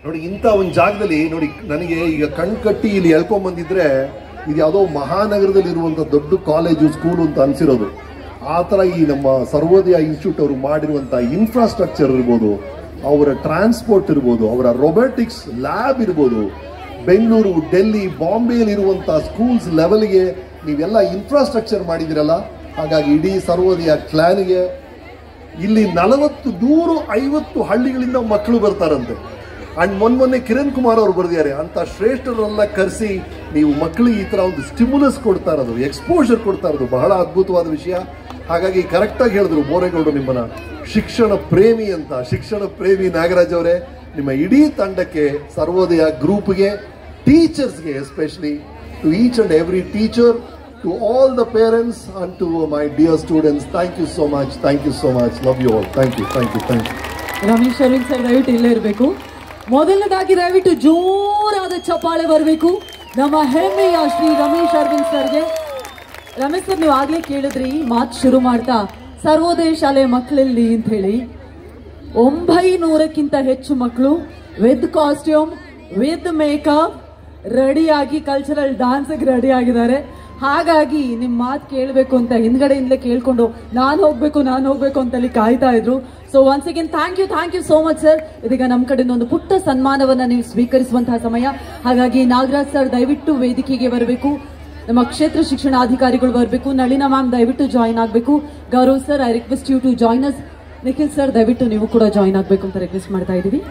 [SPEAKER 2] ನೋಡಿ, ಇಂಥ ಒಂದು ಜಾಗದಲ್ಲಿ ನೋಡಿ, ನನಗೆ ಈಗ ಕಟ್ಟಿ ಇಲ್ಲಿ ಎಳ್ಕೊಂಬಂದಿದ್ರೆ ಇದು ಯಾವುದೋ ಮಹಾನಗರದಲ್ಲಿ ಇರುವಂಥ ದೊಡ್ಡ ಕಾಲೇಜು ಸ್ಕೂಲು ಅಂತ ಅನ್ಸಿರೋದು. ಆ ಥರ ಈ ನಮ್ಮ ಸರ್ವೋದಯ ಇನ್ಸ್ಟಿಟ್ಯೂಟ್ ಅವರು ಮಾಡಿರುವಂಥ ಇನ್ಫ್ರಾಸ್ಟ್ರಕ್ಚರ್ ಇರ್ಬೋದು, ಅವರ ಟ್ರಾನ್ಸ್ಪೋರ್ಟ್ ಇರ್ಬೋದು, ಅವರ ರೊಬೊಟಿಕ್ಸ್ ಲ್ಯಾಬ್ ಇರ್ಬೋದು, ಬೆಂಗಳೂರು, ಡೆಲ್ಲಿ, ಬಾಂಬೆಯಲ್ಲಿ ಇರುವಂಥ ಸ್ಕೂಲ್ಸ್ ಲೆವೆಲ್ಗೆ ನೀವೆಲ್ಲ ಇನ್ಫ್ರಾಸ್ಟ್ರಕ್ಚರ್ ಮಾಡಿದಿರಲ್ಲ. ಹಾಗಾಗಿ ಇಡೀ ಸರ್ವೋದಯ ಕ್ಲಾನ್ಗೆ ಇಲ್ಲಿ 40-150 ಹಳ್ಳಿಗಳಿಂದ ಮಕ್ಕಳು ಬರ್ತಾರಂತೆ. ಅಂಡ್ ಮೊನ್ನೆ ಕಿರಣ್ ಕುಮಾರ್ ಅವರು ಬರೆದಿದ್ದಾರೆ, ಅಂತ ಶ್ರೇಷ್ಠರನ್ನ ಕರೆಸಿ ನೀವು ಮಕ್ಕಳಿಗೆ ಈ ಥರ ಒಂದು ಸ್ಟಿಮ್ಯುಲಸ್ ಕೊಡ್ತಾ ಇರೋದು, ಎಕ್ಸ್ಪೋಜರ್ ಕೊಡ್ತಾ ಇರೋದು ಬಹಳ ಅದ್ಭುತವಾದ ವಿಷಯ. ಹಾಗಾಗಿ ಕರೆಕ್ಟಾಗಿ ಹೇಳಿದ್ರು ಬೋರೇಗೌಡರು ನಿಮ್ಮನ್ನ ಶಿಕ್ಷಣ ಪ್ರೇಮಿ ಅಂತ. ಶಿಕ್ಷಣ ಪ್ರೇಮಿ ನಾಗರಾಜ್ ಅವರೇ, ನಿಮ್ಮ ಇಡೀ ತಂಡಕ್ಕೆ, ಸರ್ವೋದಯ ಗ್ರೂಪ್ಗೆ, ಟೀಚರ್ಸ್ಗೆ, especially to each and every teacher, to all the parents and to my dear students, thank you so much, thank you so much, love you all, thank you.
[SPEAKER 1] Ramesh Aravind sir ದಯವಿಟ್ಟು ಇಲ್ಲೇ ಇರಬೇಕು. ಮೊದಲನೇದಾಗಿ ದಯವಿಟ್ಟು ಜೋರಾದ ಚಪ್ಪಾಳೆ ಬರಬೇಕು ನಮ್ಮ ಹೆಮ್ಮೆಯ ಶ್ರೀ ರಮೇಶ್ ಅರವಿಂದ್ ಸರ್ಗೆ. ರಮೇಶ್ ಸರ್, ನೀವು ಆಗ್ಲೇ ಕೇಳಿದ್ರಿ ಮಾತು ಶುರು ಮಾಡ್ತಾ ಸರ್ವೋದಯ ಶಾಲೆ ಮಕ್ಕಳಲ್ಲಿ ಅಂತ ಹೇಳಿ. 900ಕ್ಕಿಂತ ಹೆಚ್ಚು ಮಕ್ಕಳು ವಿತ್ ಕಾಸ್ಟ್ಯೂಮ್, ವಿತ್ ಮೇಕಪ್ ರೆಡಿಯಾಗಿ ಕಲ್ಚರಲ್ ಡ್ಯಾನ್ಸ್ಗೆ ರೆಡಿ ಆಗಿದ್ದಾರೆ. ಹಾಗಾಗಿ ನಿಮ್ಮ ಮಾತು ಕೇಳಬೇಕು ಅಂತ ಹಿಂದ್ಗಡೆಯಿಂದಲೇ ಕೇಳ್ಕೊಂಡು ನಾನು ಹೋಗ್ಬೇಕು ಅಂತಲ್ಲಿ ಕಾಯ್ತಾ ಇದ್ರು. So once again thank you so much sir. ಇದೀಗ ನಮ್ಮ ಕಡೆಯಿಂದ ಒಂದು ಪುಟ್ಟ ಸನ್ಮಾನವನ್ನ ನೀವು ಸ್ವೀಕರಿಸುವಂತಹ ಸಮಯ. ಹಾಗಾಗಿ ನಾಗರಾಜ್ ಸರ್ ದಯವಿಟ್ಟು ವೇದಿಕೆಗೆ ಬರಬೇಕು, ನಮ್ಮ ಕ್ಷೇತ್ರ ಶಿಕ್ಷಣಾಧಿಕಾರಿಗಳು ಬರಬೇಕು, ನಳಿನಾ ಮ್ಯಾಮ್ ದಯವಿಟ್ಟು ಜಾಯಿನ್ ಆಗಬೇಕು, Gaurav sir I request you to join us, Nikhil sir ದಯವಿಟ್ಟು ನೀವು ಕೂಡ ಜಾಯಿನ್ ಆಗಬೇಕು ಅಂತ ರಿಕ್ವೆಸ್ಟ್ ಮಾಡ್ತಾ ಇದ್ದೀವಿ.